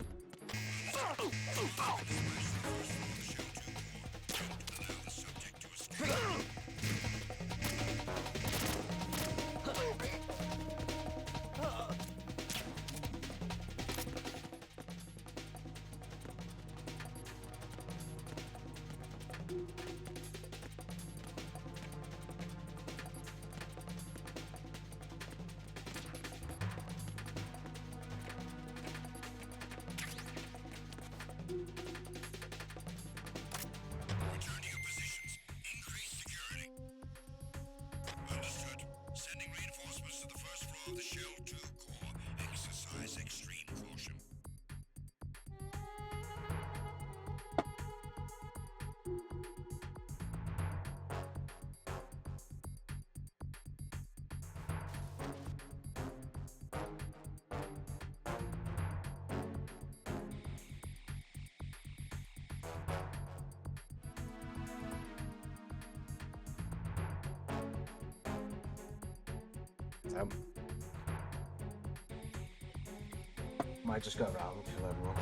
A: Might just go around, kill everyone.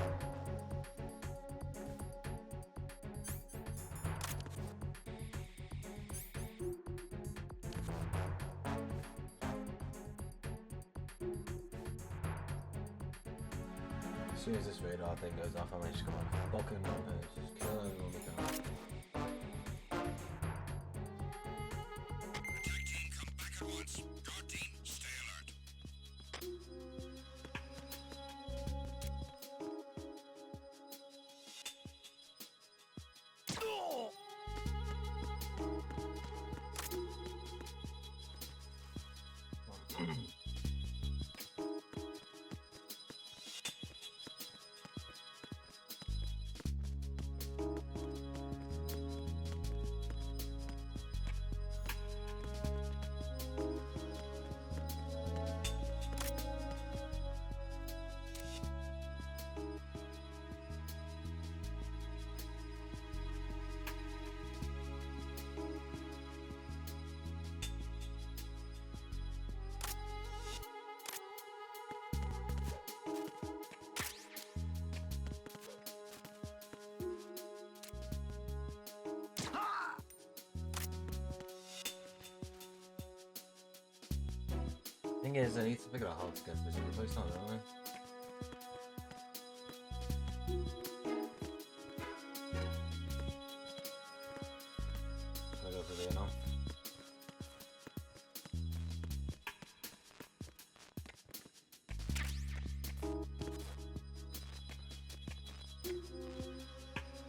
A: As soon as this radar thing goes off, I might just go on fucking rampage. Just kill everyone we can. Thing is, I need to figure out how to get this other place on, don't I? Can I go through there now?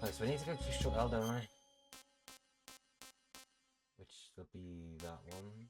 A: Right, so we need to go to Strut L, don't I? Which will be that one.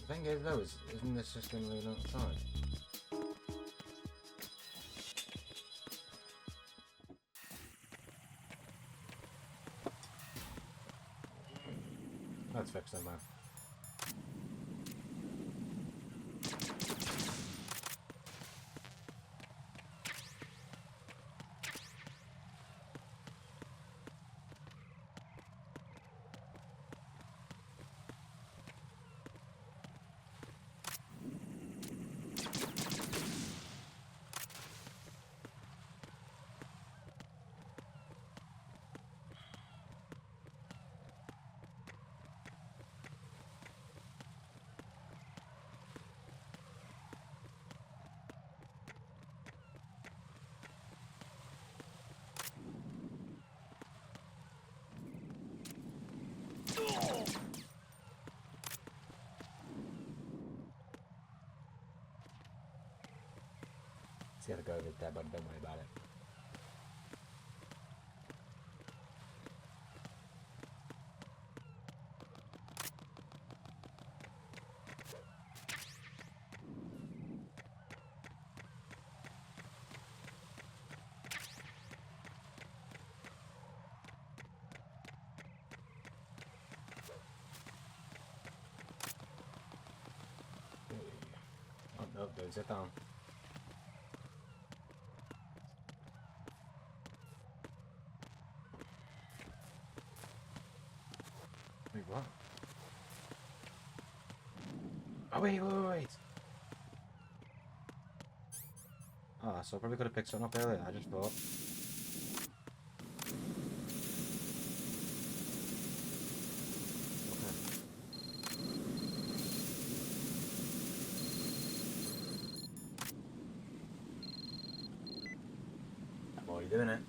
A: The thing is though, isn't this just going to lead outside? Let's fix that, man. It's gotta go over there, but don't worry about it. Oh no, there's it down. Wait, what? Oh, wait. Oh, so I probably could have picked something up earlier. I just thought. I'm already doing it.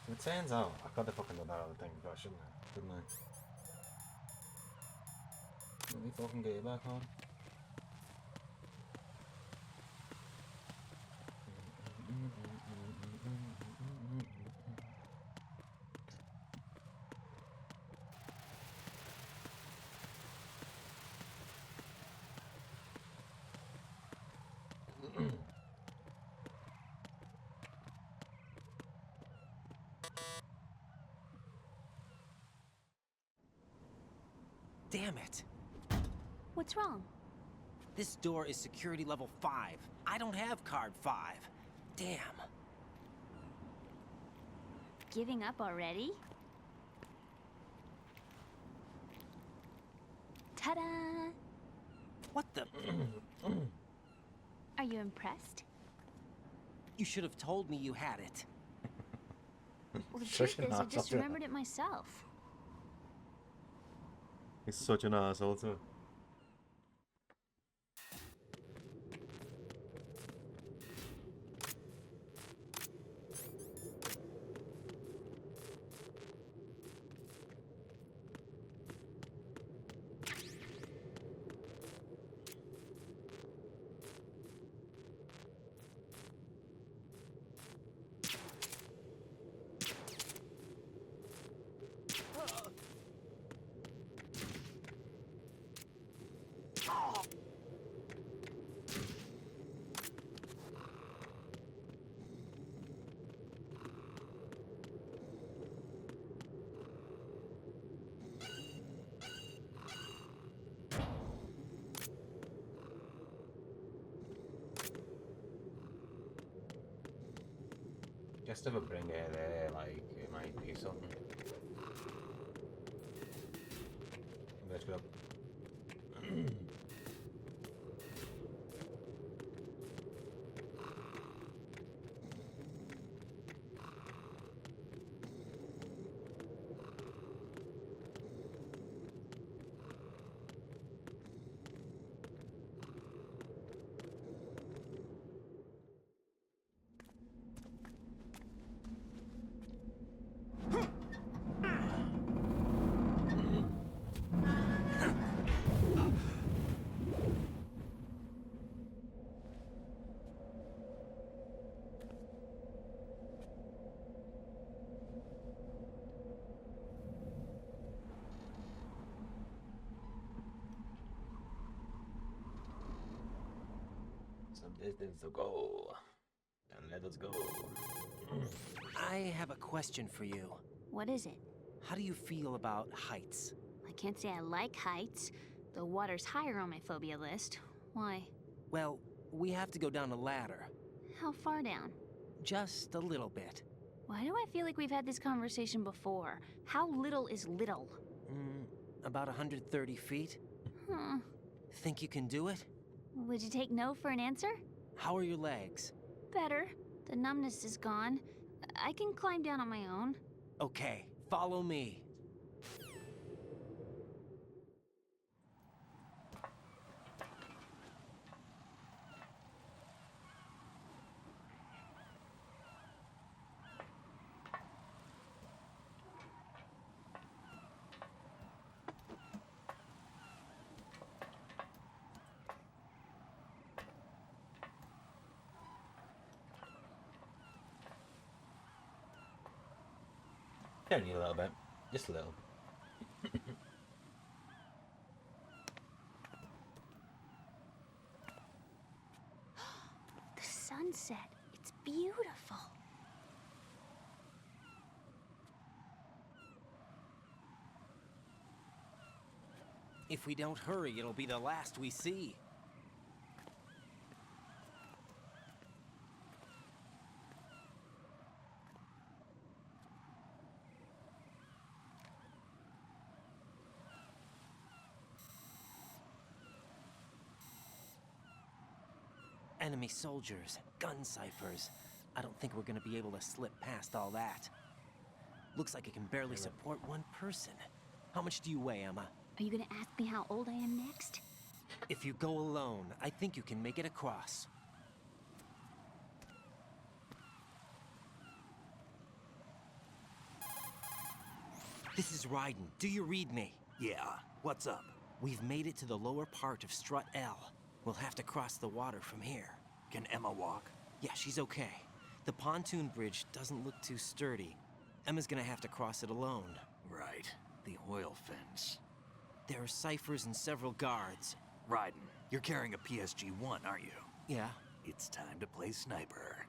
A: It turns out I could have fucking done that other thing, but I shouldn't have, didn't I? Let me fucking get you back on.
B: Damn it.
I: What's wrong?
B: This door is security level 5. I don't have card 5. Damn.
I: Giving up already? Ta-da!
B: What the?
I: Are you impressed?
B: You should have told me you had it.
I: Well, the
A: Such
I: truth
A: an
I: is, I
A: asshole.
I: just remembered it myself.
A: He's such an asshole too. Just if I bring it there, like, it might be something. Let's go. Some distance to go. And let us go.
B: I have a question for you.
I: What is it?
B: How do you feel about heights?
I: I can't say I like heights. The water's higher on my phobia list. Why?
B: Well, we have to go down a ladder.
I: How far down?
B: Just a little bit.
I: Why do I feel like we've had this conversation before? How little is little?
B: About 130 feet.
I: Huh.
B: Think you can do it?
I: Would you take no for an answer?
B: How are your legs?
I: Better. The numbness is gone. I can climb down on my own.
B: Okay, follow me.
A: Only a little bit. Just a little.
I: The sunset. It's beautiful.
B: If we don't hurry, it'll be the last we see. Enemy soldiers, gun ciphers. I don't think we're gonna be able to slip past all that. Looks like it can barely support one person. How much do you weigh, Emma?
I: Are you gonna ask me how old I am next?
B: If you go alone, I think you can make it across. This is Raiden. Do you read me?
E: Yeah, what's up?
B: We've made it to the lower part of Strut L. We'll have to cross the water from here.
E: Can Emma walk?
B: Yeah, she's okay. The pontoon bridge doesn't look too sturdy. Emma's gonna have to cross it alone.
E: Right, the oil fence.
B: There are ciphers and several guards.
E: Raiden, you're carrying a PSG-1, aren't you?
B: Yeah,
E: It's time to play sniper.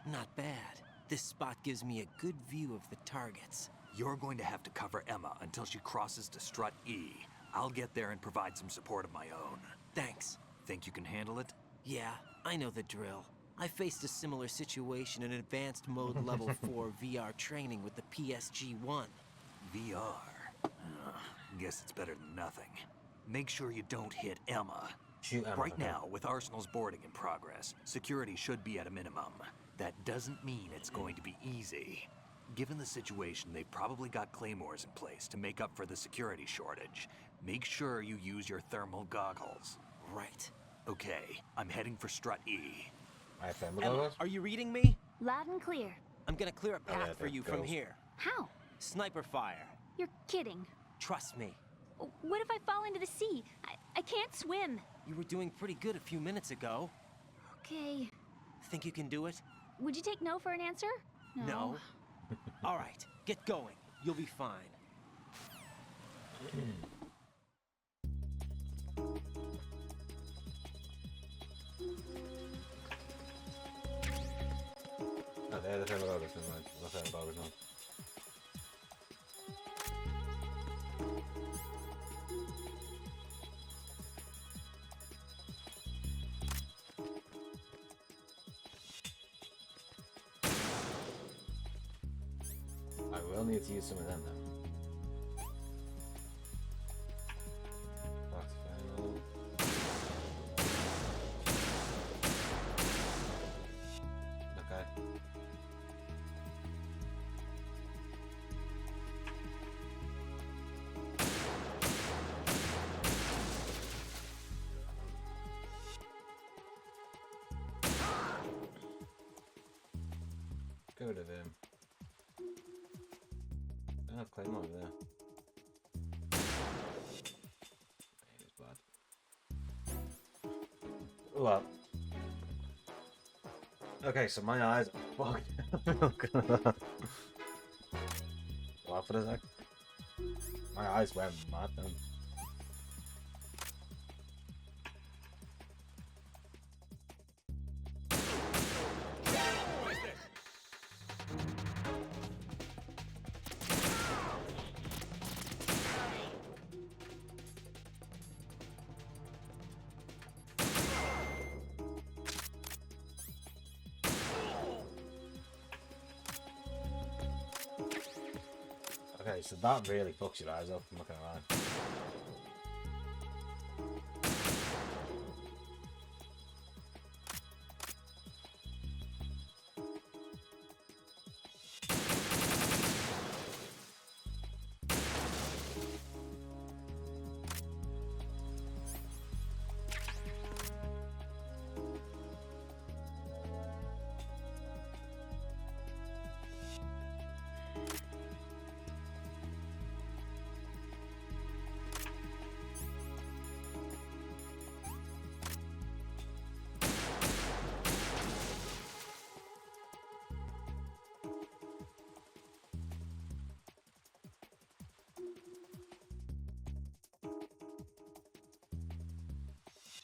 B: not bad. This spot gives me a good view of the targets.
E: You're going to have to cover Emma until she crosses to Strut E. I'll get there and provide some support of my own.
B: Thanks.
E: Think you can handle it?
B: Yeah, I know the drill. I faced a similar situation in advanced mode level 4 VR training with the PSG-1.
E: VR? Guess it's better than nothing. Make sure you don't hit Emma.
A: Shoot Emma.
E: Right now, with Arsenal's boarding in progress, security should be at a minimum. That doesn't mean it's going to be easy. Given the situation, they've probably got claymores in place to make up for the security shortage. Make sure you use your thermal goggles.
B: Right.
E: Okay, I'm heading for Strut E.
A: I found
B: Emma, are you reading me?
I: Loud and clear.
B: I'm gonna clear a
A: Oh, yeah,
B: path for
A: there
B: you
A: it
B: from
A: goes.
B: here.
I: How?
B: Sniper fire.
I: You're kidding.
B: Trust me.
I: What if I fall into the sea? I can't swim.
B: You were doing pretty good a few minutes ago.
I: Okay.
B: Think you can do it?
I: Would you take no for an answer?
B: No. All right, get going. You'll be fine.
A: Oh, det är det fel rörelse, men vad säger jag bara? I will need to use some of them though. Box final. Okay. Go to them. I don't have claim over there. It is bad. Well. Okay, so my eyes are fucked. What for a sec? My eyes went mad then. Okay, so that really fucks your eyes up, I'm not gonna lie.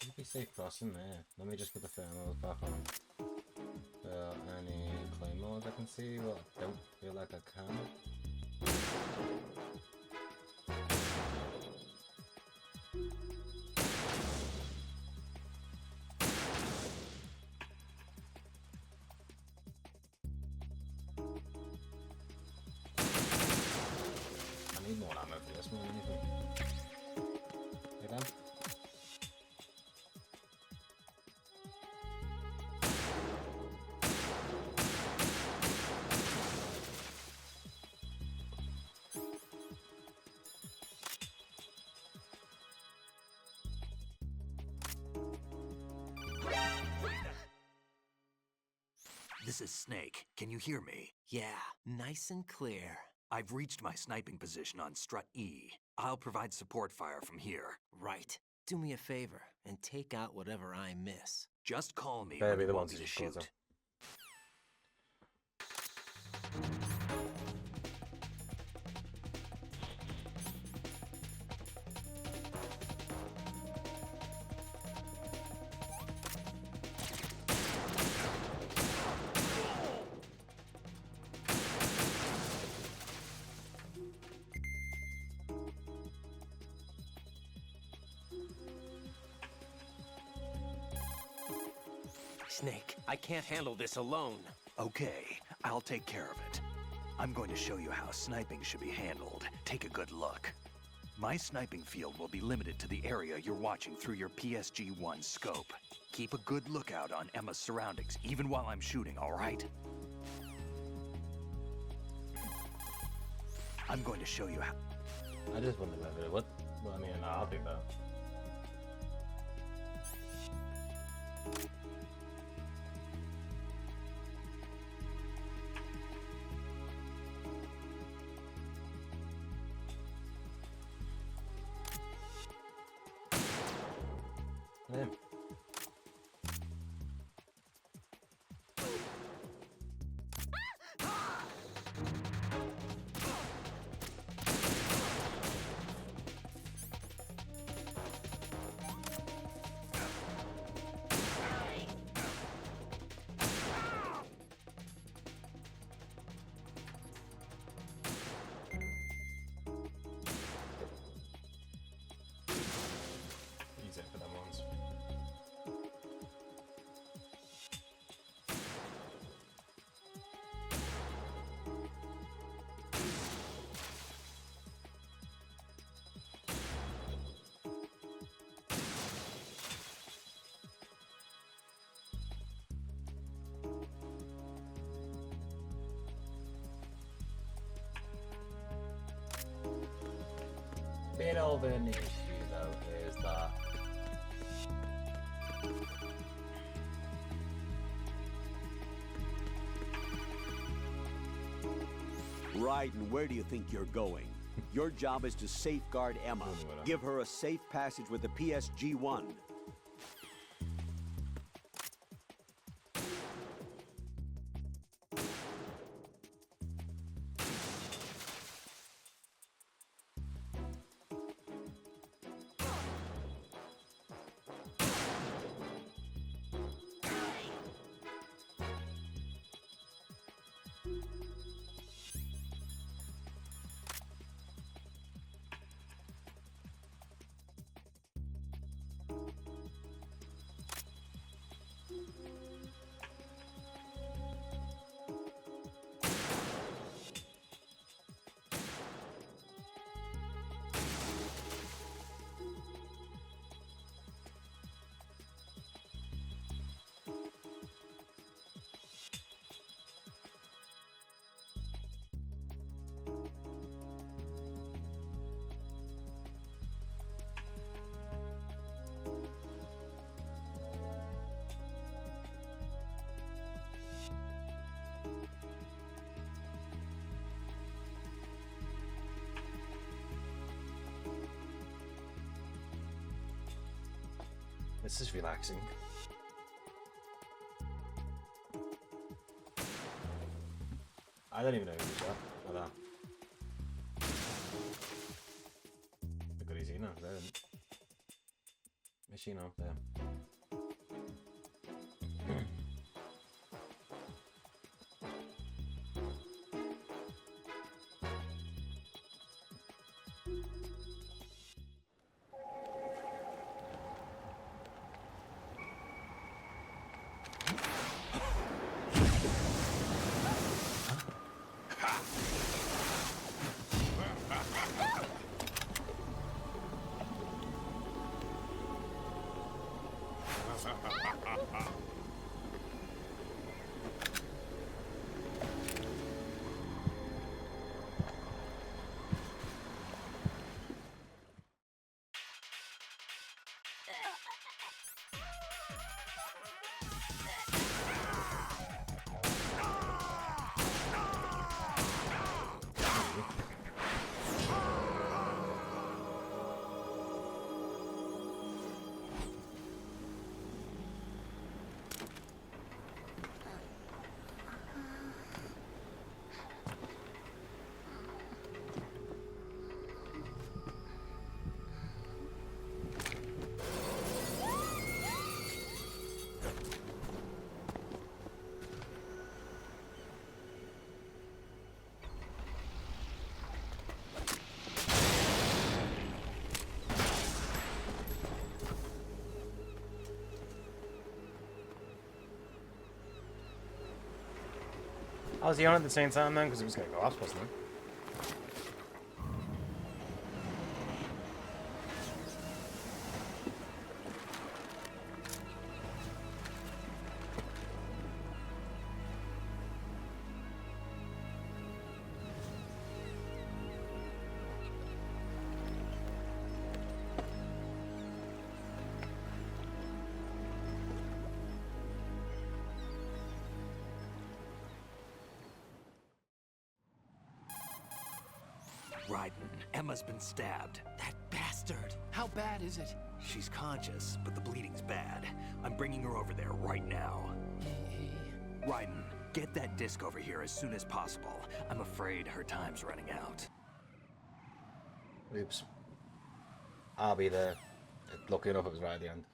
A: Should be safe crossing there. Let me just put the thermals back on. Any claymores I can see? Well, I don't feel like I can.
E: This is Snake. Can you hear me?
B: Yeah, nice and clear.
E: I've reached my sniping position on Strut E. I'll provide support fire from here.
B: Right. Do me a favor and take out whatever I miss.
E: Just call me
A: They'll
E: when
A: be
E: you
A: the
E: want
A: ones
E: me
A: who
E: to
A: just close
E: shoot.
A: up.
B: Snake, I can't handle this alone.
E: Okay, I'll take care of it. I'm going to show you how sniping should be handled. Take a good look. My sniping field will be limited to the area you're watching through your PSG-1 scope. Keep a good lookout on Emma's surroundings, even while I'm shooting, all right? I'm going to show you how...
A: I just wondered whether what. Well, I mean, I'll do that. Yeah. Use it for them ones. Bit of an issue though is that
C: Right, and where do you think you're going? Your job is to safeguard Emma. Give her a safe passage with the PSG-1.
A: this is relaxing. I don't even know who's that. Like that. Look at his Ina there. Machine up there. Oh, was he on at the same time then? Because it was going to go off, wasn't it?
E: Raiden, Emma's been stabbed.
B: That bastard!
F: How bad is it?
E: She's conscious, but the bleeding's bad. I'm bringing her over there right now. Raiden, get that disc over here as soon as possible. I'm afraid her time's running out.
A: Oops. I'll be there. Lucky enough it was right at the end.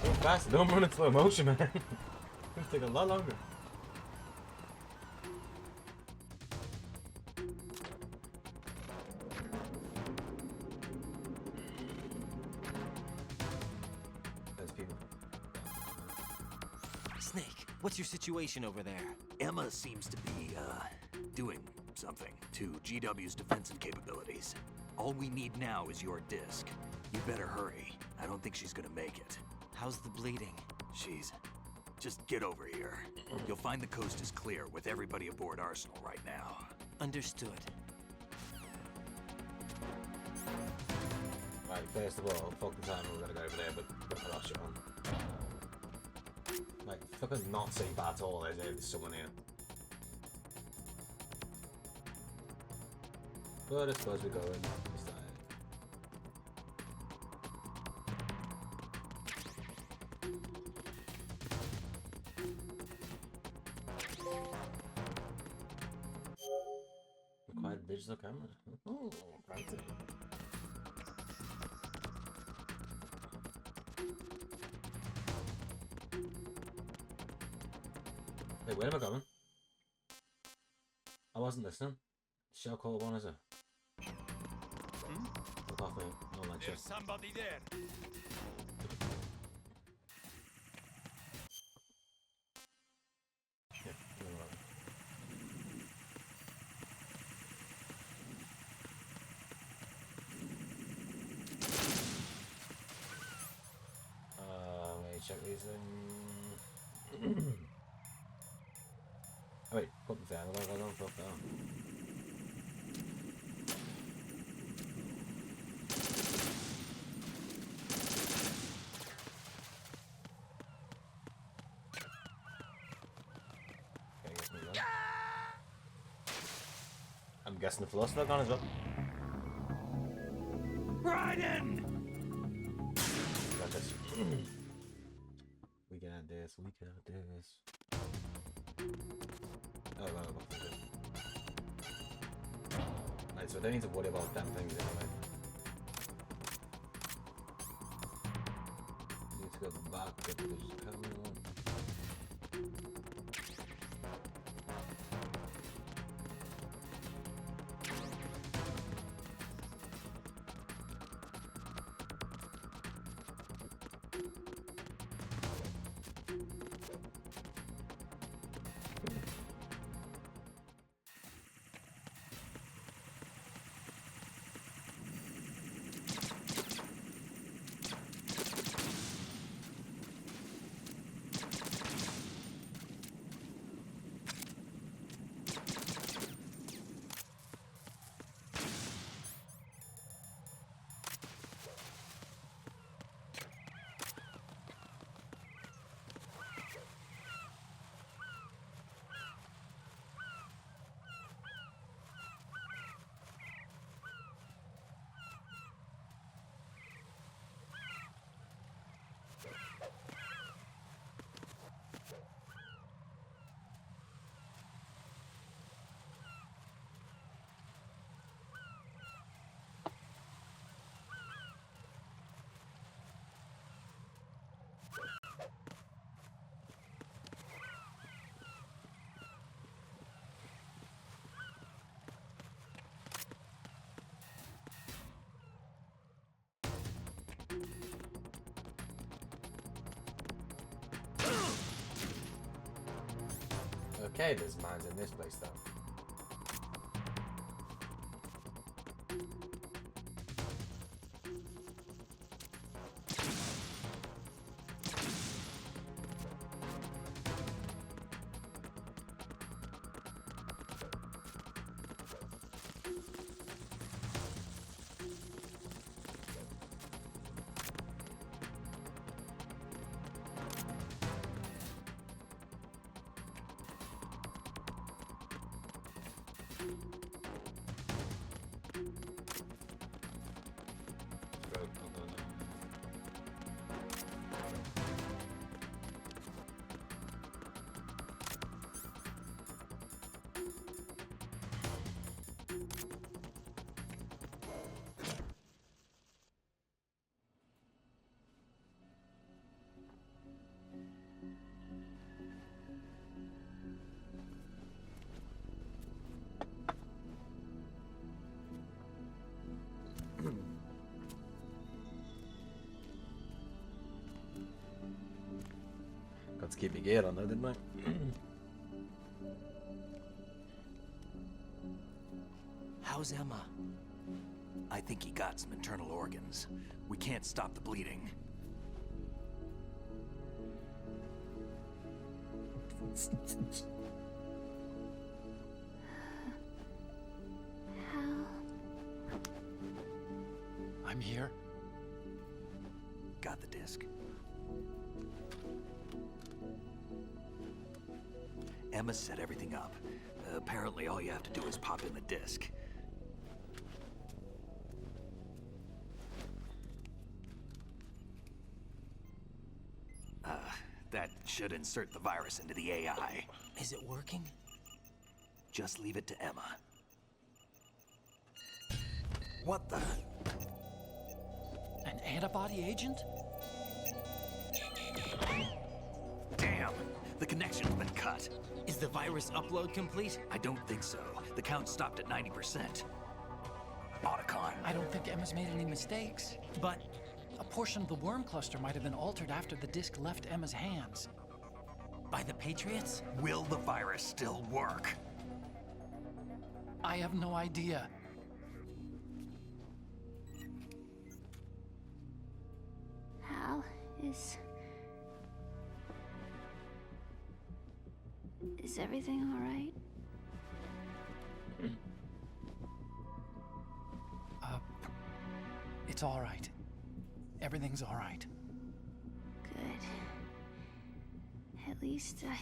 A: So fast, don't run in slow motion, man. It's gonna take a lot longer. There's people.
B: Snake, what's your situation over there?
E: Emma seems to be, doing something to GW's defensive capabilities. All we need now is your disc. You better hurry. I don't think she's gonna make it.
B: How's the bleeding?
E: Just get over here. You'll find the coast is clear with everybody aboard Arsenal right now.
B: Understood.
A: Right, first of all, fuck the time we're gonna go over there, but put that shit on. Like, fucking not safe at all, is it? There's someone here. But I suppose we go in this time. Required digital camera. Oh, fancy. Wait, where am I going? I wasn't listening. Shell call one, is it? Look off me. I don't like shit.
H: There's somebody there.
A: Yeah, you're right. Let me check these things. Oh wait, put them down. I don't put them down. Okay, guess me then. I'm guessing the philosopher gone as well.
E: Raiden!
A: We got this. We got this. We got this. Oh, well, right, so I don't need to worry about damn things anyway. Need to go back, get this camera. okay there's mines in this place, though. Got to keep your gear on though, didn't I?
B: How's Emma?
E: I think he got some internal organs. We can't stop the bleeding.
F: I'm here.
E: Got the disc. Emma set everything up. Apparently all you have to do is pop in the disc. That should insert the virus into the AI.
B: Is it working?
E: Just leave it to Emma. What the?
F: An antibody agent?
E: Damn! The connection's been cut.
B: Is the virus upload complete?
E: I don't think so. The count stopped at 90%. Otacon.
F: I don't think Emma's made any mistakes.
B: But
F: A portion of the worm cluster might have been altered after the disc left Emma's hands.
B: by the Patriots?
E: Will the virus still work?
F: I have no idea.
I: Hal, is everything all right?
F: It's all right. Everything's all right.
I: Good. At least I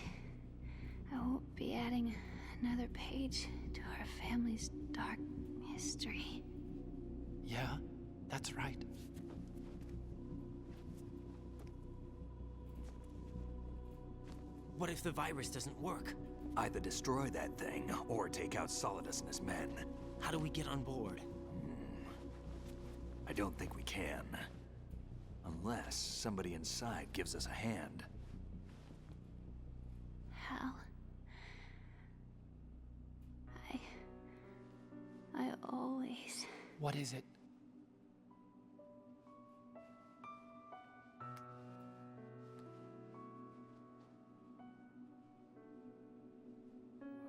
I: won't be adding another page to our family's dark history.
F: Yeah, that's right.
B: What if the virus doesn't work?
E: Either destroy that thing, or take out Solidus and his men.
B: How do we get on board?
E: I don't think we can. Unless somebody inside gives us a hand.
I: Hal, I always...
F: What is it?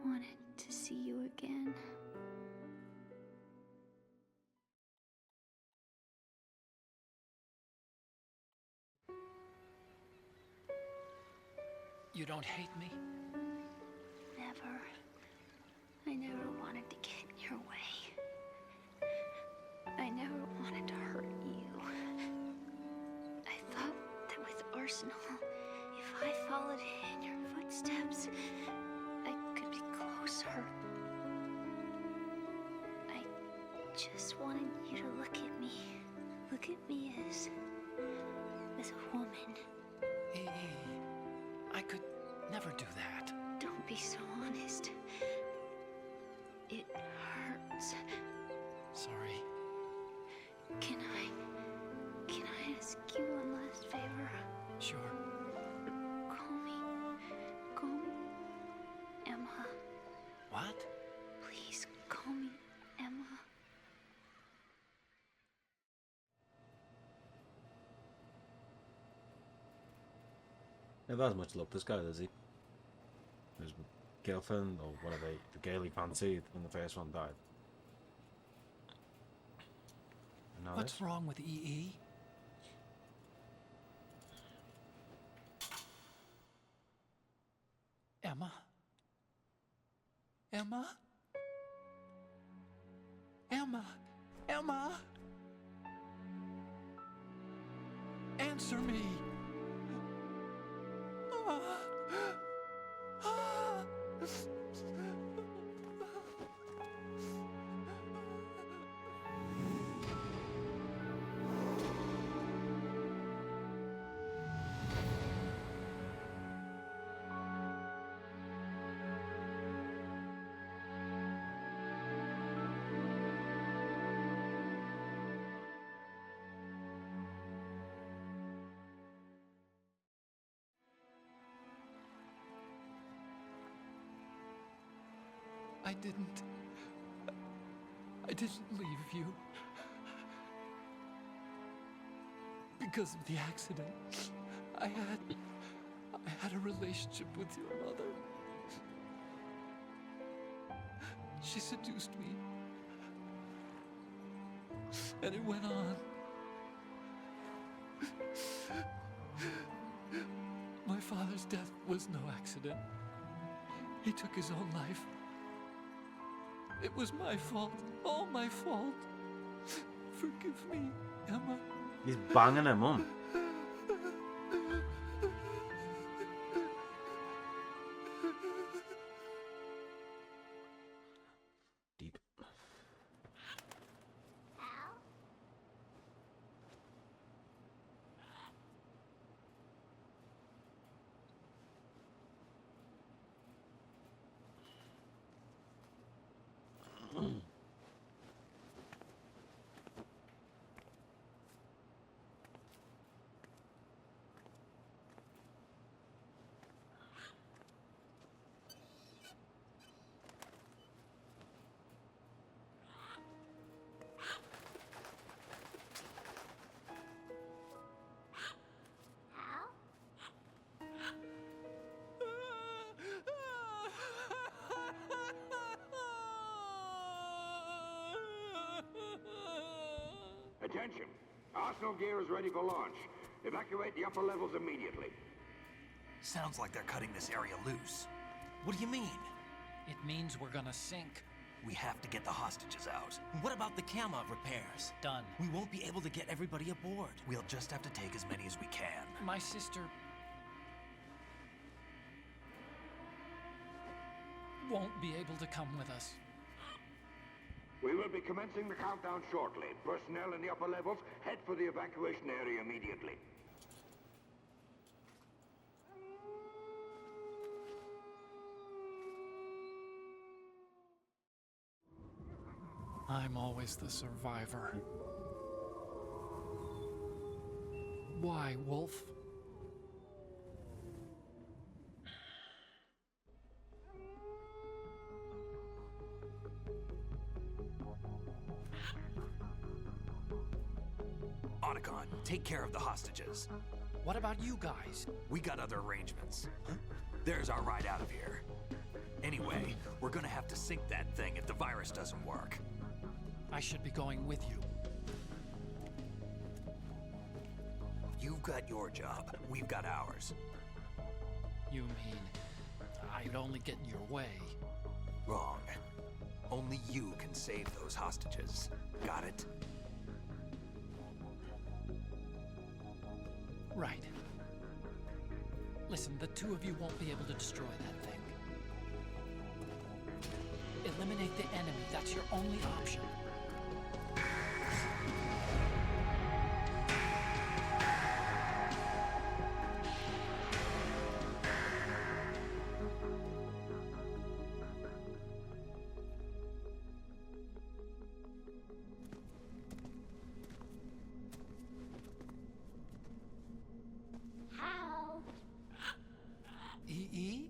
I: wanted to see you again.
F: You don't hate me?
I: Never. I never wanted to get in your way. I never wanted to hurt you. I thought that with Arsenal, if I followed in your footsteps, I could be closer. I just wanted you to look at me. Look at me as a woman.
F: I could never do that.
I: Don't be so honest. It hurts.
F: Sorry.
I: Can I ask you one last favor?
F: Sure.
I: Call me Emma.
F: What?
I: Please call me Emma.
A: Never has much luck, this guy, does he? There's girlfriend, or whatever, the girl he fancied when the first one died. And now
F: What's
A: this.
F: wrong with EE? Emma? Emma? Emma? Emma? Answer me! Ah. Ah. I didn't leave you. Because of the accident, I had a relationship with your mother. She seduced me. And it went on. My father's death was no accident. He took his own life. It was my fault. All my fault. Forgive me, Emma.
A: He's banging her mum. Deep.
J: Attention! Arsenal gear is ready for launch. Evacuate the upper levels immediately.
E: Sounds like they're cutting this area loose. What do you mean?
F: It means we're gonna sink.
E: We have to get the hostages out.
B: What about the camera repairs?
F: Done.
B: We won't be able to get everybody aboard.
E: We'll just have to take as many as we can.
F: My sister won't be able to come with us.
J: We will be commencing the countdown shortly. Personnel in the upper levels, head for the evacuation area immediately.
F: I'm always the survivor. Why, Wolf?
E: Otacon, take care of the hostages.
F: What about you guys?
E: We got other arrangements. There's our ride out of here. Anyway, we're gonna have to sink that thing if the virus doesn't work.
F: I should be going with you.
E: You've got your job, we've got ours.
F: You mean I'd only get in your way?
E: Wrong. Only you can save those hostages. Got it?
F: Right. Listen, the two of you won't be able to destroy that thing. Eliminate the enemy. That's your only option. EE?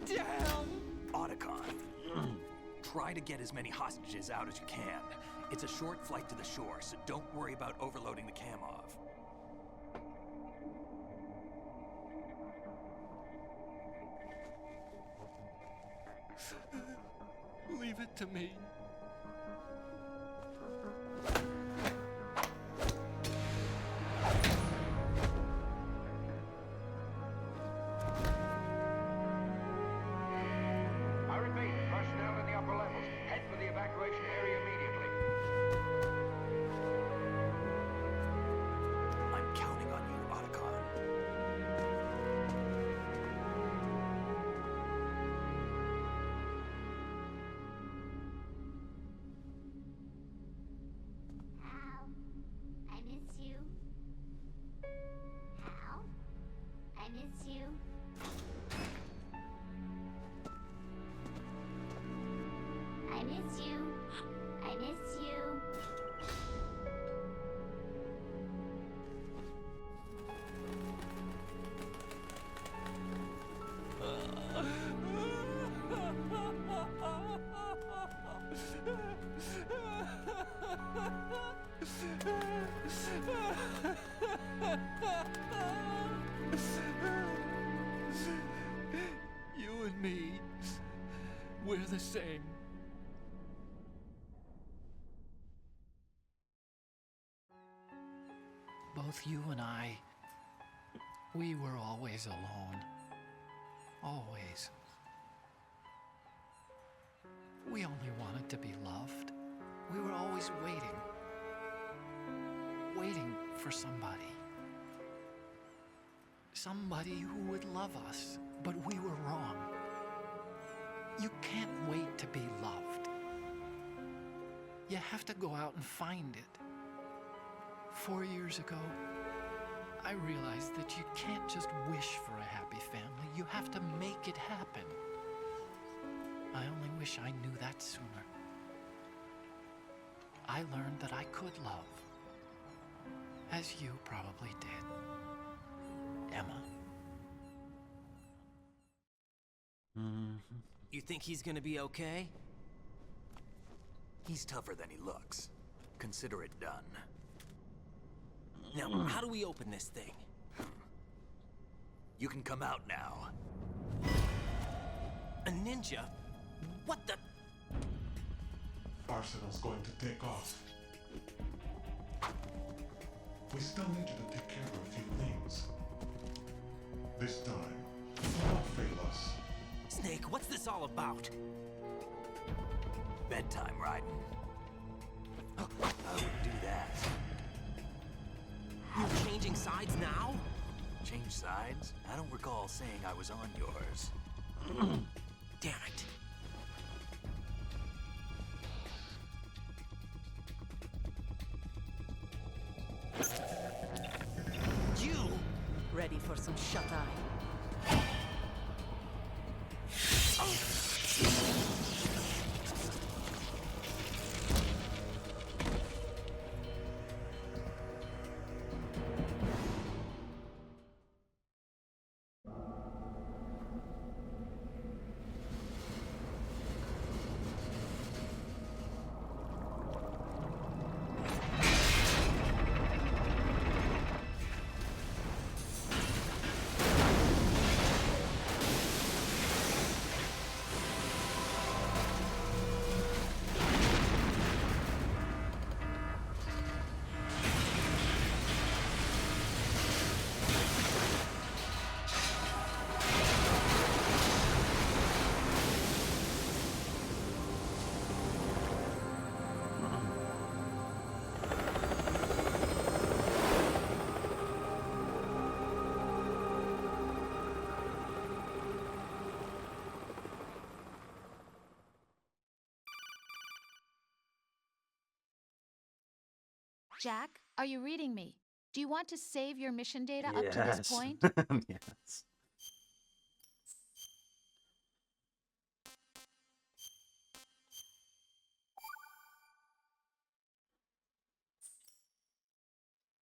F: Damn!
E: Otacon, try to get as many hostages out as you can. It's a short flight to the shore, so don't worry about overloading the Kamov.
F: Leave it to me.
J: I repeat, personnel in the upper levels, head for the evacuation area immediately.
E: I'm counting on you, Otacon.
K: Hal, I miss you. Hal, I miss you. I miss you. I miss you.
F: You and me, we're the same. Both you and I, we were always alone. Always. We only wanted to be loved. We were always waiting. Waiting for somebody. Somebody who would love us, but we were wrong. You can't wait to be loved. You have to go out and find it. 4 years ago, I realized that you can't just wish for a happy family. You have to make it happen. I only wish I knew that sooner. I learned that I could love, as you probably did, Emma.
B: You think he's gonna be okay?
E: He's tougher than he looks. Consider it done.
B: Now, how do we open this thing?
E: You can come out now.
B: A ninja? What the?
L: Arsenal's going to take off. We still need you to take care of a few things. This time, do not fail us.
B: Snake, what's this all about?
E: Bedtime, Raiden. I wouldn't do that.
B: You're changing sides now?
E: Change sides? I don't recall saying I was on yours.
B: Damn it. You!
M: Ready for some shut-eye?
D: Jack, are you reading me? Do you want to save your mission data up to this point?
A: Yes.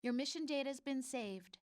D: Your mission data's been saved.